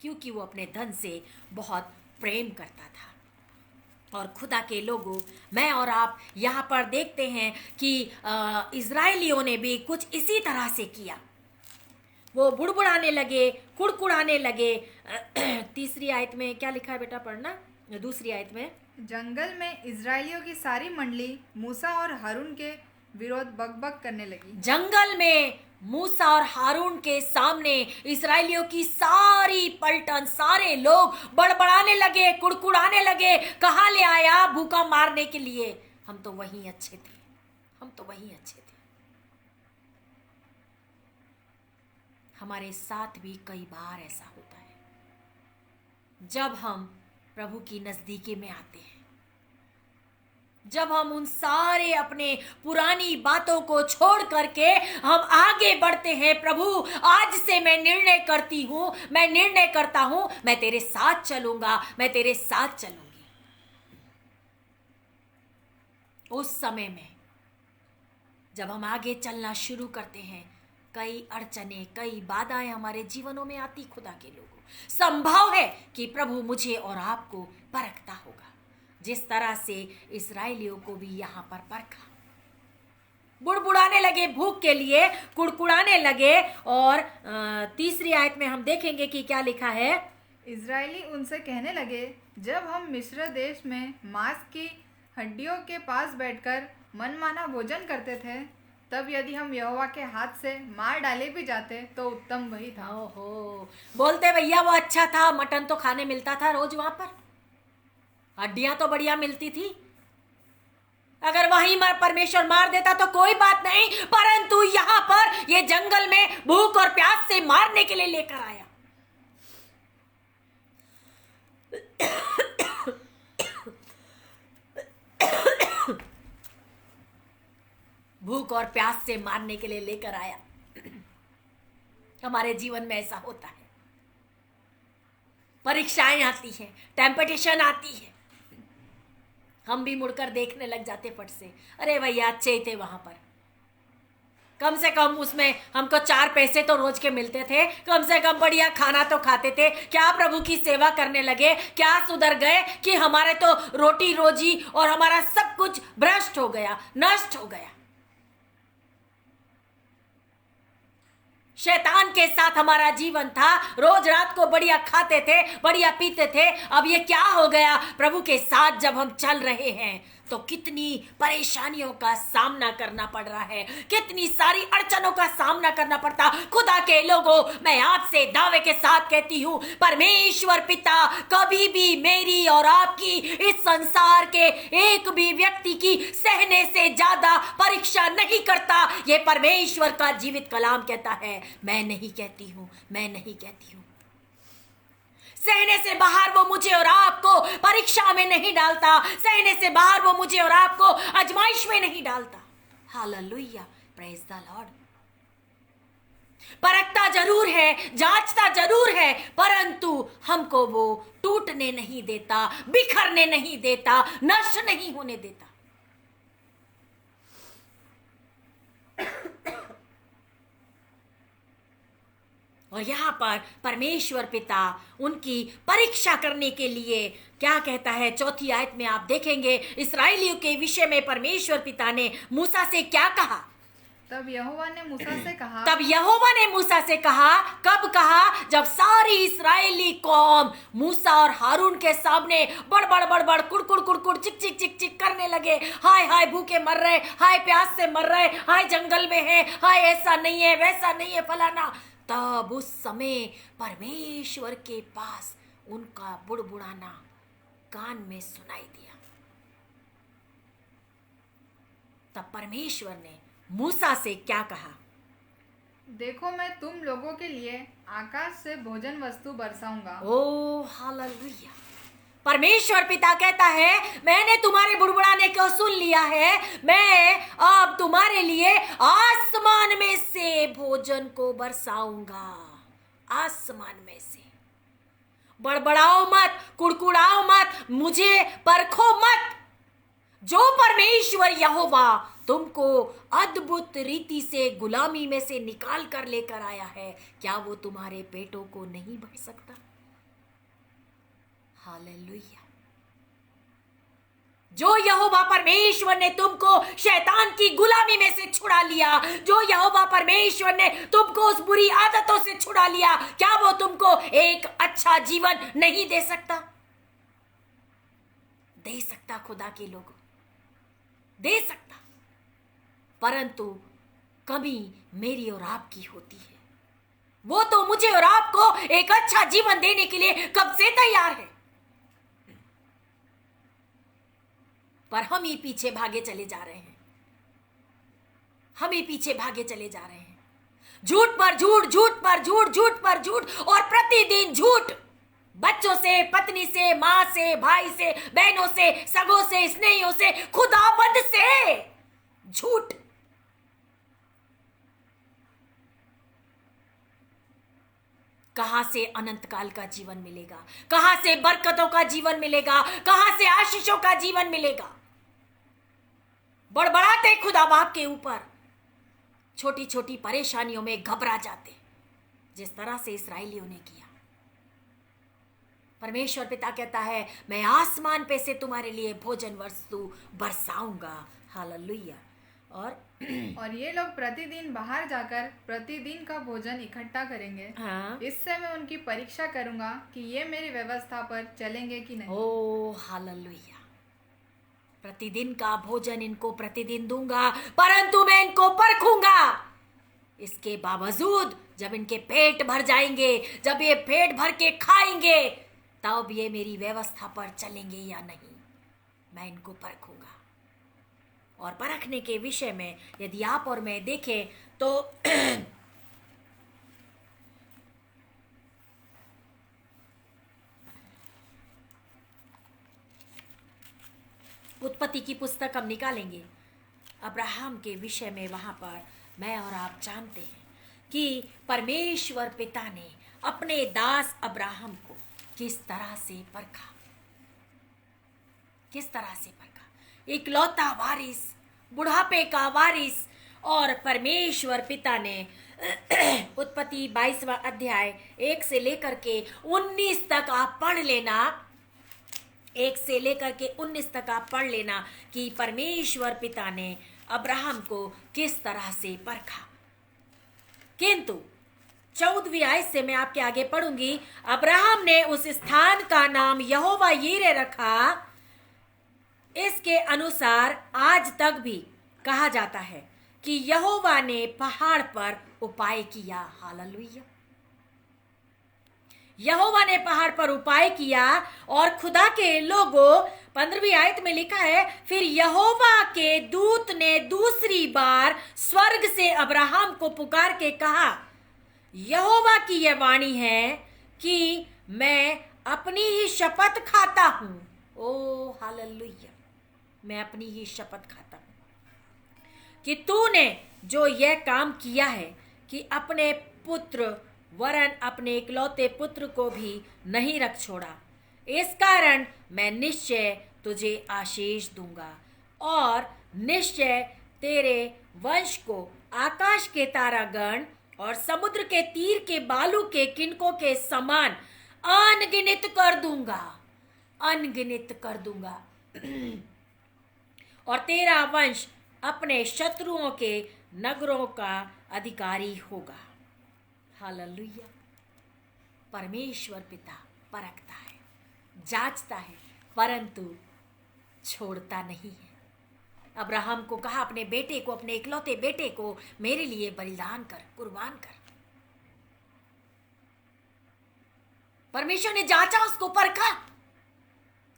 क्योंकि वो अपने धन से बहुत प्रेम करता था। और खुदा के लोगों, मैं और आप यहाँ पर देखते हैं कि इज़राइलियों ने भी कुछ इसी तरह से किया। वो बुड़बुड़ाने लगे, कुड़कुड़ाने लगे। तीसरी आयत में क्या लिखा है बेटा, पढ़ना। दूसरी आयत में, जंगल में इजराइलियों की सारी मंडली मूसा और हारून के विरोध बकबक करने लगी। जंगल में मूसा और हारून के सामने इस्राएलियों की सारी पलटन, सारे लोग बड़बड़ाने लगे, कुड़कुड़ाने लगे। कहाँ ले आया भूखा मारने के लिए, हम तो वहीं अच्छे थे, हम तो वहीं अच्छे थे। हमारे साथ भी कई बार ऐसा होता है, जब हम प्रभु की नजदीकी में आते हैं, जब हम उन सारे अपने पुरानी बातों को छोड़ करके हम आगे बढ़ते हैं। प्रभु आज से मैं निर्णय करती हूँ, मैं निर्णय करता हूँ, मैं तेरे साथ चलूंगा, मैं तेरे साथ चलूंगी। उस समय में जब हम आगे चलना शुरू करते हैं, कई अड़चने, कई बाधाएं हमारे जीवनों में आती। खुदा के लोगों, संभव है कि प्रभु मुझे और आपको परखता होगा, जिस तरह से इस्राएलियों को भी यहाँ पर परखा। बुड़बुड़ाने लगे भूख के लिए, कुड़कुड़ाने लगे। और तीसरी आयत में हम देखेंगे कि क्या लिखा है। इजरायली उनसे कहने लगे, जब हम मिस्र देश में मांस की हड्डियों के पास बैठकर मनमाना भोजन करते थे, तब यदि हम यहोवा के हाथ से मार डाले भी जाते तो उत्तम वही था। ओहो, बोलते भैया वो अच्छा था, मटन तो खाने मिलता था रोज, वहां पर हड्डियां तो बढ़िया मिलती थी। अगर वहीं परमेश्वर मार देता तो कोई बात नहीं, परंतु यहाँ पर ये जंगल में भूख और प्यास से मारने के लिए लेकर आया। भूख और प्यास से मारने के लिए लेकर आया। हमारे जीवन में ऐसा होता है, परीक्षाएं आती हैं, टेम्पटेशन आती है, हम भी मुड़कर देखने लग जाते फट से। अरे भैया अच्छे ही थे वहां पर, कम से कम उसमें हमको 4 पैसे तो रोज के मिलते थे, कम से कम बढ़िया खाना तो खाते थे। क्या प्रभु की सेवा करने लगे, क्या सुधर गए कि हमारे तो रोटी रोजी और हमारा सब कुछ भ्रष्ट हो गया, नष्ट हो गया। शैतान के साथ हमारा जीवन था, रोज रात को बढ़िया खाते थे, बढ़िया पीते थे। अब ये क्या हो गया। प्रभु के साथ जब हम चल रहे हैं तो कितनी परेशानियों का सामना करना पड़ रहा है, कितनी सारी अड़चनों का सामना करना पड़ता। खुदा के लोगों, मैं आपसे दावे के साथ कहती हूँ, परमेश्वर पिता कभी भी मेरी और आपकी, इस संसार के एक भी व्यक्ति की सहने से ज्यादा परीक्षा नहीं करता। ये परमेश्वर का जीवित कलाम कहता है, मैं नहीं कहती हूँ, मैं नहीं कहती हूँ। सहने से बाहर वो मुझे और आपको परीक्षा में नहीं डालता, सहने से बाहर वो मुझे और आपको आजमाइश में नहीं डालता। Hallelujah, praise the lord. परखता जरूर है, जांचता जरूर है, परंतु हमको वो टूटने नहीं देता, बिखरने नहीं देता, नष्ट नहीं होने देता। और यहाँ पर परमेश्वर पिता उनकी परीक्षा करने के लिए क्या कहता है, चौथी आयत में आप देखेंगे इस्राएलियों के विषय में परमेश्वर पिता ने मूसा से क्या कहा। तब यहोवा ने मूसा से कहा, कब कहा? जब सारी इस्राएली कौम मूसा और हारून के सामने बड़ कुड़ चिक चिक चिक चिक करने लगे, हाय हाय भूखे मर रहे, हाय प्यास से मर रहे, हाय जंगल में है, हाय ऐसा नहीं है, वैसा नहीं है, फलाना। तब उस समय परमेश्वर के पास उनका बुड़बुड़ाना कान में सुनाई दिया। तब परमेश्वर ने मूसा से क्या कहा? देखो मैं तुम लोगों के लिए आकाश से भोजन वस्तु बरसाऊंगा। ओ हालेलुया। परमेश्वर पिता कहता है, मैंने तुम्हारे बुड़बुड़ाने को सुन लिया है, मैं अब तुम्हारे लिए आसमान में से भोजन को बरसाऊंगा। आसमान में से। बड़बड़ाओ मत, कुड़कुड़ाओ मत, मुझे परखो मत। जो परमेश्वर यहोवा तुमको अद्भुत रीति से गुलामी में से निकाल कर लेकर आया है, क्या वो तुम्हारे पेटों को नहीं भर सकता? हालेलुया। जो यहोवा परमेश्वर ने तुमको शैतान की गुलामी में से छुड़ा लिया, जो यहोवा परमेश्वर ने तुमको उस बुरी आदतों से छुड़ा लिया, क्या वो तुमको एक अच्छा जीवन नहीं दे सकता? दे सकता, खुदा के लोगों, दे सकता। परंतु कमी मेरी और आपकी होती है। वो तो मुझे और आपको एक अच्छा जीवन देने के लिए कब से तैयार है, पर हम ही पीछे भागे चले जा रहे हैं। हम ही पीछे भागे चले जा रहे हैं। झूठ पर झूठ, झूठ पर झूठ, झूठ पर झूठ, और प्रतिदिन झूठ। बच्चों से, पत्नी से, माँ से, भाई से, बहनों से, सगों से, स्नेहियों से, खुदाबंद से झूठ। कहां से अनंत काल का जीवन मिलेगा? कहां से बरकतों का जीवन मिलेगा? कहां से आशीषों का जीवन मिलेगा? बड़बड़ाते खुदा बाप के ऊपर, छोटी छोटी परेशानियों में घबरा जाते, जिस तरह से इस्राएलियों ने किया। परमेश्वर पिता कहता है, मैं आसमान पे से तुम्हारे लिए भोजन वस्तु बरसाऊंगा। हालेलुया। और ये लोग प्रतिदिन बाहर जाकर प्रतिदिन का भोजन इकट्ठा करेंगे। हाँ। इससे मैं उनकी परीक्षा करूंगा कि ये मेरी व्यवस्था पर चलेंगे कि नहीं। ओ हालेलुया। प्रतिदिन का भोजन इनको प्रतिदिन दूंगा, परंतु मैं इनको परखूंगा। इसके बावजूद जब इनके पेट भर जाएंगे, जब ये पेट भर के खाएंगे, तब ये मेरी व्यवस्था पर चलेंगे या नहीं, मैं इनको परखूंगा। और परखने के विषय में यदि आप और मैं देखें तो उत्पत्ति की पुस्तक हम निकालेंगे, अब्राहम के विषय में वहां पर मैं और आप जानते हैं कि परमेश्वर पिता ने अपने दास अब्राहम को किस तरह से परखा, किस तरह से परखा। इकलौता वारिस, बुढ़ापे का वारिस, और परमेश्वर पिता ने उत्पत्ति 22वां अध्याय 1 से लेकर के 19 तक आप पढ़ लेना, 1 से लेकर के 19 तक आप पढ़ लेना कि परमेश्वर पिता ने अब्राहम को किस तरह से परखा। किंतु 14वीं आयत से मैं आपके आगे पढ़ूंगी। अब्राहम ने उस स्थान का नाम यहोवा यीरे रखा। इसके अनुसार आज तक भी कहा जाता है कि यहोवा ने पहाड़ पर उपाय किया। हालेलुया। यहोवा ने पहाड़ पर उपाय किया और खुदा के लोगों, 15वीं आयत में लिखा है, फिर यहोवा के दूत ने दूसरी बार स्वर्ग से अब्राहम को पुकार के कहा, यहोवा की यह वाणी है कि मैं अपनी ही शपथ खाता हूं। ओ हालेलुया। मैं अपनी ही शपथ खाता हूं कि तूने जो यह काम किया है कि अपने पुत्र वरन अपने इकलौते पुत्र को भी नहीं रख छोड़ा, इस कारण मैं निश्चय तुझे आशीष दूंगा और निश्चय तेरे वंश को आकाश के तारागण और समुद्र के तीर के बालू के किनकों के समान अनगिनत कर दूंगा, अनगिनत कर दूंगा। और तेरा वंश अपने शत्रुओं के नगरों का अधिकारी होगा। हालेलुया। परमेश्वर पिता परखता है, जांचता है, परंतु छोड़ता नहीं है। अब्राहम को कहा अपने बेटे को, अपने इकलौते बेटे को मेरे लिए बलिदान कर, कुर्बान कर। परमेश्वर ने जांचा, उसको परखा।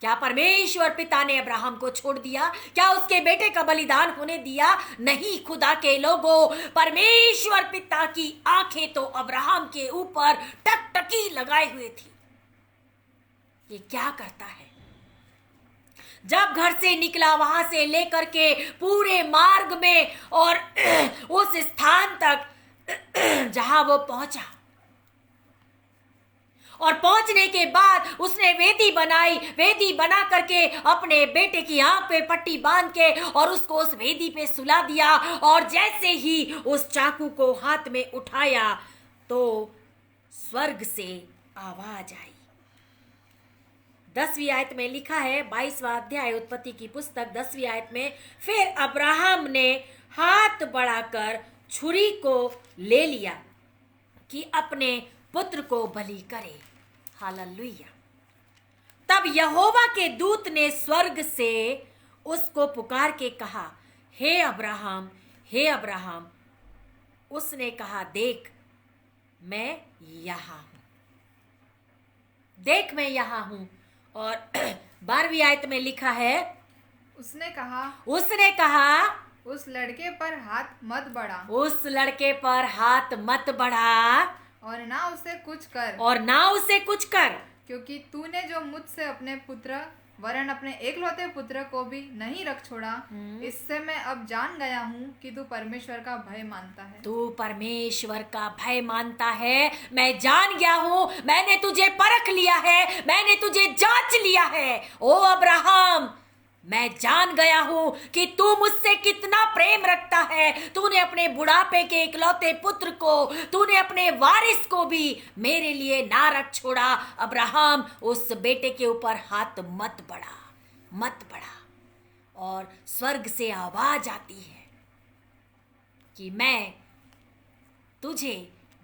क्या परमेश्वर पिता ने अब्राहम को छोड़ दिया? क्या उसके बेटे का बलिदान होने दिया? नहीं। खुदा के लोगों, परमेश्वर पिता की आंखें तो अब्राहम के ऊपर टकटकी लगाए हुए थी। ये क्या करता है? जब घर से निकला, वहां से लेकर के पूरे मार्ग में और उस स्थान तक जहां वो पहुंचा, और पहुंचने के बाद उसने वेदी बनाई। वेदी बना करके अपने बेटे की आंख पे पट्टी बांध के और उसको उस वेदी पे सुला दिया। और जैसे ही उस चाकू को हाथ में उठाया तो स्वर्ग से आवाज आई। 10वीं आयत में लिखा है, 22वां अध्याय उत्पत्ति की पुस्तक 10वीं आयत में, फिर अब्राहम ने हाथ बढ़ाकर छुरी को ले लिया कि अपने पुत्र को बलि करे। हालेलुया। तब यहोवा के दूत ने स्वर्ग से उसको पुकार के कहा, हे अब्राहम, हे अब्राहम। उसने कहा, देख मैं यहाँ हूं, देख मैं यहाँ हूं। और 12वीं आयत में लिखा है, उसने कहा उस लड़के पर हाथ मत बढ़ा, उस लड़के पर हाथ मत बढ़ा और ना उसे कुछ कर, क्योंकि तूने जो मुझसे अपने पुत्र वरन अपने एकलौते पुत्र को भी नहीं रख छोड़ा, इससे मैं अब जान गया हूँ कि तू परमेश्वर का भय मानता है। तू परमेश्वर का भय मानता है। मैं जान गया हूँ, मैंने तुझे परख लिया है, मैंने तुझे जांच लिया है। ओ अब्राहम, मैं जान गया हूं कि तू मुझसे कितना प्रेम रखता है। तूने अपने बुढ़ापे के इकलौते पुत्र को, तूने अपने वारिस को भी मेरे लिए ना रख छोड़ा। अब्राहम, उस बेटे के ऊपर हाथ मत बढ़ा। और स्वर्ग से आवाज आती है कि मैं तुझे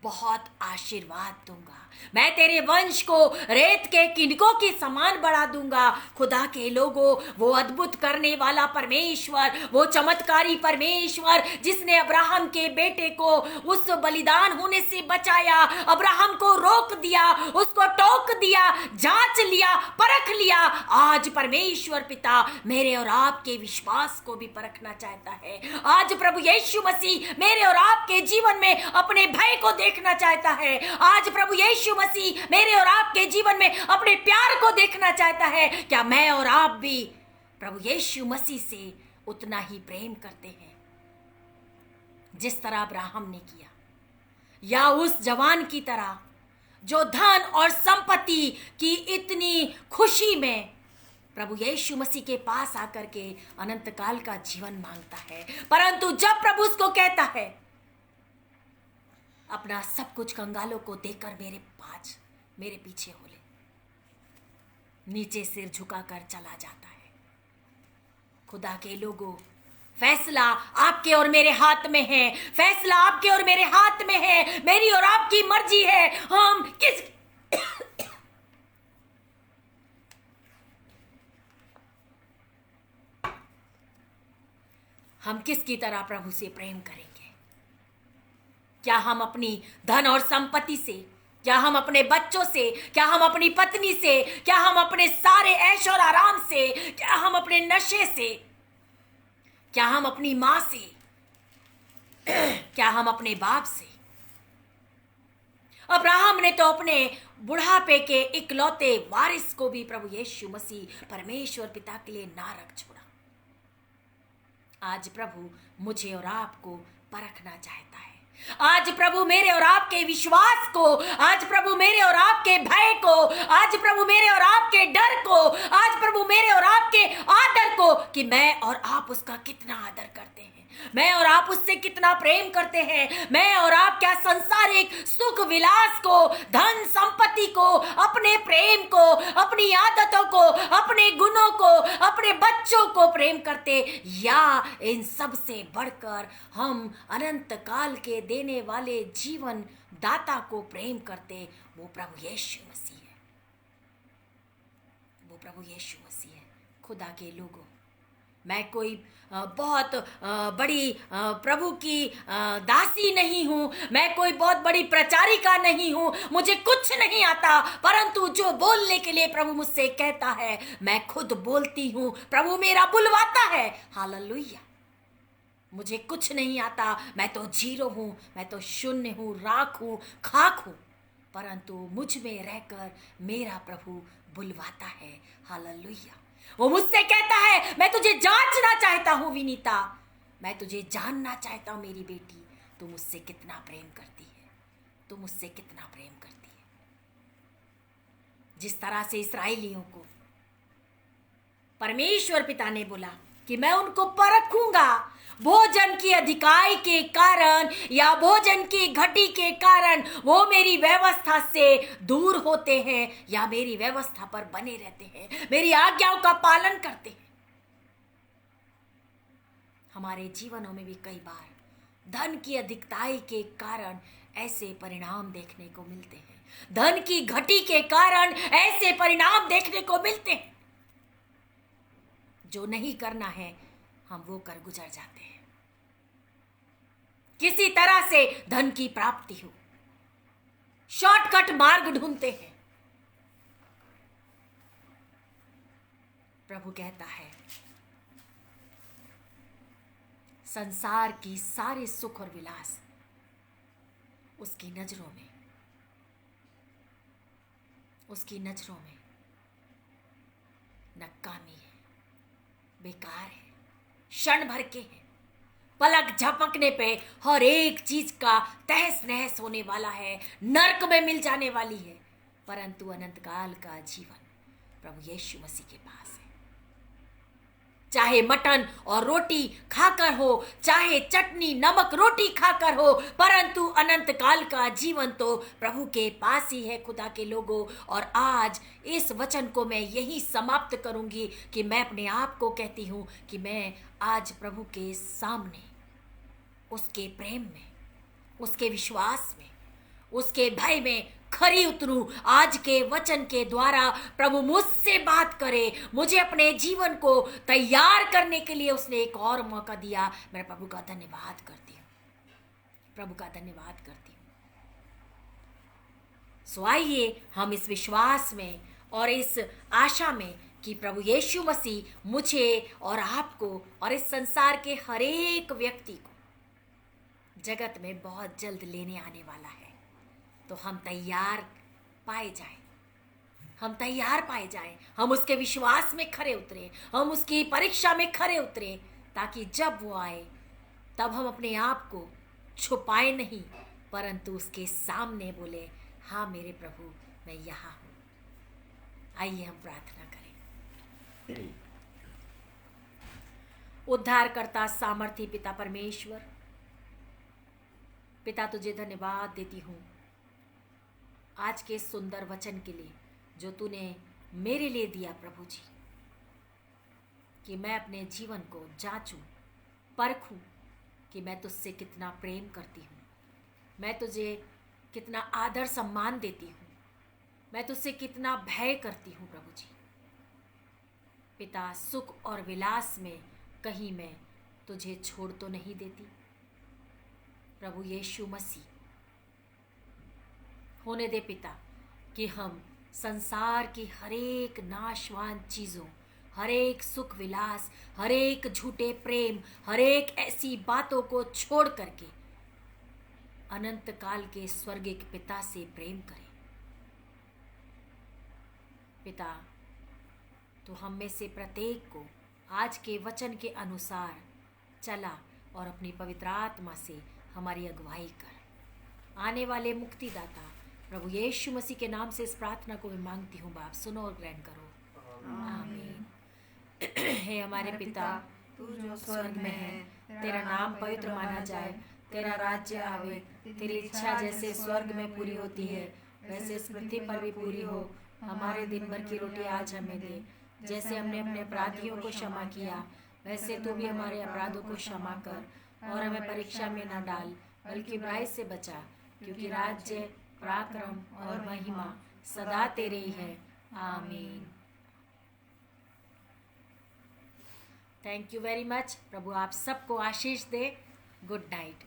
बहुत आशीर्वाद दूंगा, मैं तेरे वंश को रेत के किनकों के समान बढ़ा दूंगा। खुदा के लोगों, वो अद्भुत करने वाला परमेश्वर, वो चमत्कारी परमेश्वर जिसने अब्राहम के बेटे को उस बलिदान होने से बचाया, अब्राहम को रोक दिया, उसको टोक दिया, जांच लिया, परख लिया, आज परमेश्वर पिता मेरे और आपके विश्वास को भी परखना चाहता है। आज प्रभु यीशु मसीह मेरे और आपके जीवन में अपने भय को देखना चाहता है। आज प्रभु यीशु मसीह मेरे और आपके जीवन में अपने प्यार को देखना चाहता है। क्या मैं और आप भी प्रभु यीशु मसीह से उतना ही प्रेम करते हैं जिस तरह अब्राहम ने किया, या उस जवान की तरह जो धन और संपत्ति की इतनी खुशी में प्रभु यीशु मसीह के पास आकर के अनंत काल का जीवन मांगता है, परंतु जब प्रभु उसको कहता है अपना सब कुछ कंगालों को देकर मेरे पीछे हो ले, नीचे सिर झुकाकर चला जाता है। खुदा के लोगों, फैसला आपके और मेरे हाथ में है, फैसला आपके और मेरे हाथ में है, मेरी और आपकी मर्जी है। हम किसकी तरह प्रभु से प्रेम करेंगे? क्या हम अपनी धन और संपत्ति से, क्या हम अपने बच्चों से, क्या हम अपनी पत्नी से, क्या हम अपने सारे ऐश और आराम से, क्या हम अपने नशे से, क्या हम अपनी मां से, क्या हम अपने बाप से? अब्राहम ने तो अपने बुढ़ापे के इकलौते वारिस को भी प्रभु यीशु मसीह परमेश्वर पिता के लिए ना रख छोड़ा। आज प्रभु मुझे और आपको परखना चाहता है। आज प्रभु मेरे और आपके विश्वास को, आज प्रभु मेरे और आपके भय को, आज प्रभु मेरे और आपके डर को, आज प्रभु मेरे और आपके आदर को, कि मैं और आप उसका कितना आदर करते हैं, मैं और आप उससे कितना प्रेम करते हैं। मैं और आप क्या संसारिक सुख विलास को, धन संपत्ति को, अपने प्रेम को, अपनी आदतों को, अपने गुणों को, अपने बच्चों को प्रेम करते, या इन सब से बढ़कर हम अनंत काल के देने वाले जीवन दाता को प्रेम करते? वो प्रभु यीशु मसीह है। वो प्रभु यीशु मसीह है। खुदा के लोगों, मैं कोई बहुत बड़ी प्रभु की दासी नहीं हूँ, मैं कोई बहुत बड़ी प्रचारिका नहीं हूँ, मुझे कुछ नहीं आता, परंतु जो बोलने के लिए प्रभु मुझसे कहता है मैं खुद बोलती हूँ। प्रभु मेरा बुलवाता है। हालेलुया। मुझे कुछ नहीं आता, मैं तो जीरो हूँ, मैं तो शून्य हूँ, राख हूँ, खाक हूँ, परंतु मुझ में रहकर मेरा प्रभु बुलवाता है। हालेलुया। वो मुझसे कहता है मैं तुझे जांचना चाहता हूँ विनीता, मैं तुझे जानना चाहता हूँ मेरी बेटी, तू मुझसे कितना प्रेम करती है, तू मुझसे कितना प्रेम करती है। जिस तरह से इस्राएलियों को परमेश्वर पिता ने बोला कि मैं उनको परखूंगा, भोजन की अधिकाई के कारण या भोजन की घटी के कारण वो मेरी व्यवस्था से दूर होते हैं या मेरी व्यवस्था पर बने रहते हैं, मेरी आज्ञाओं का पालन करते हैं। हमारे जीवनों में भी कई बार धन की अधिकताई के कारण ऐसे परिणाम देखने को मिलते हैं, धन की घटी के कारण ऐसे परिणाम देखने को मिलते हैं। जो नहीं करना है हम वो कर गुजर जाते हैं। किसी तरह से धन की प्राप्ति हो, शॉर्टकट मार्ग ढूंढते हैं। प्रभु कहता है संसार की सारे सुख और विलास उसकी नजरों में नकामी है, बेकार है, क्षण भर के हैं, पलक झपकने पे हर एक चीज का तहस नहस होने वाला है, नरक में मिल जाने वाली है, परंतु अनंत काल का जीवन प्रभु यीशु मसीह के पास है। चाहे मटन और रोटी खाकर हो, चाहे चटनी नमक रोटी खाकर हो, परंतु अनंत काल का जीवन तो प्रभु के पास ही है। खुदा के लोगों, और आज इस वचन को मैं यही समाप्त करूंगी कि मैं अपने आप को कहती हूं कि मैं आज प्रभु के सामने उसके प्रेम में, उसके विश्वास में, उसके भय में खरी उतरूं। आज के वचन के द्वारा प्रभु मुझसे बात करे, मुझे अपने जीवन को तैयार करने के लिए उसने एक और मौका दिया। मैं प्रभु का धन्यवाद करती हूँ, प्रभु का धन्यवाद करती हूँ। सो आइए हम इस विश्वास में और इस आशा में कि प्रभु यीशु मसीह मुझे और आपको और इस संसार के हर एक व्यक्ति को जगत में बहुत जल्द लेने आने वाला है, तो हम तैयार पाए जाएं, हम तैयार पाए जाएं, हम उसके विश्वास में खरे उतरें, हम उसकी परीक्षा में खरे उतरें, ताकि जब वो आए तब हम अपने आप को छुपाए नहीं, परंतु उसके सामने बोले हाँ मेरे प्रभु मैं यहाँ हूँ। आइए हम प्रार्थना करें। उद्धारकर्ता सामर्थी पिता परमेश्वर, पिता तुझे धन्यवाद देती हूँ आज के सुंदर वचन के लिए जो तूने मेरे लिए दिया प्रभु जी, कि मैं अपने जीवन को जांचूं, परखूं कि मैं तुझसे कितना प्रेम करती हूँ, मैं तुझे कितना आदर सम्मान देती हूँ, मैं तुझसे कितना भय करती हूँ प्रभु जी। पिता, सुख और विलास में कहीं मैं तुझे छोड़ तो नहीं देती। प्रभु यीशु मसीह, होने दे पिता कि हम संसार की हर एक नाशवान चीज़ों, हर एक सुख विलास, हर एक झूठे प्रेम, हर एक ऐसी बातों को छोड़ करके अनंत काल के स्वर्गिक पिता से प्रेम करें। पिता, तो हम में से प्रत्येक को आज के वचन के अनुसार चला और अपनी पवित्र आत्मा से हमारी अगुवाई कर। आने वाले मुक्तिदाता प्रभु यीशु मसीह के नाम से इस प्रार्थना को मैं मांगती हूँ। बाप सुनो और ग्रहण करो। आमीन। हे हमारे पिता, तू जो स्वर्ग में है, तेरा नाम पवित्र माना जाए, तेरा राज्य आवे, तेरी इच्छा जैसे स्वर्ग में पूरी होती है वैसे इस पृथ्वी पर भी पूरी हो। हमारे दिन भर की रोटी आज हमें दे, जैसे हमने अपने अपराधियों को क्षमा किया वैसे तू भी हमारे अपराधों को क्षमा कर, और हमें परीक्षा में न डाल बल्कि बुराई से बचा, क्योंकि राज्य, पराक्रम और महिमा सदा तेरे ही है। आमीन। Thank you very much. प्रभु आप सबको आशीष दे। Good night.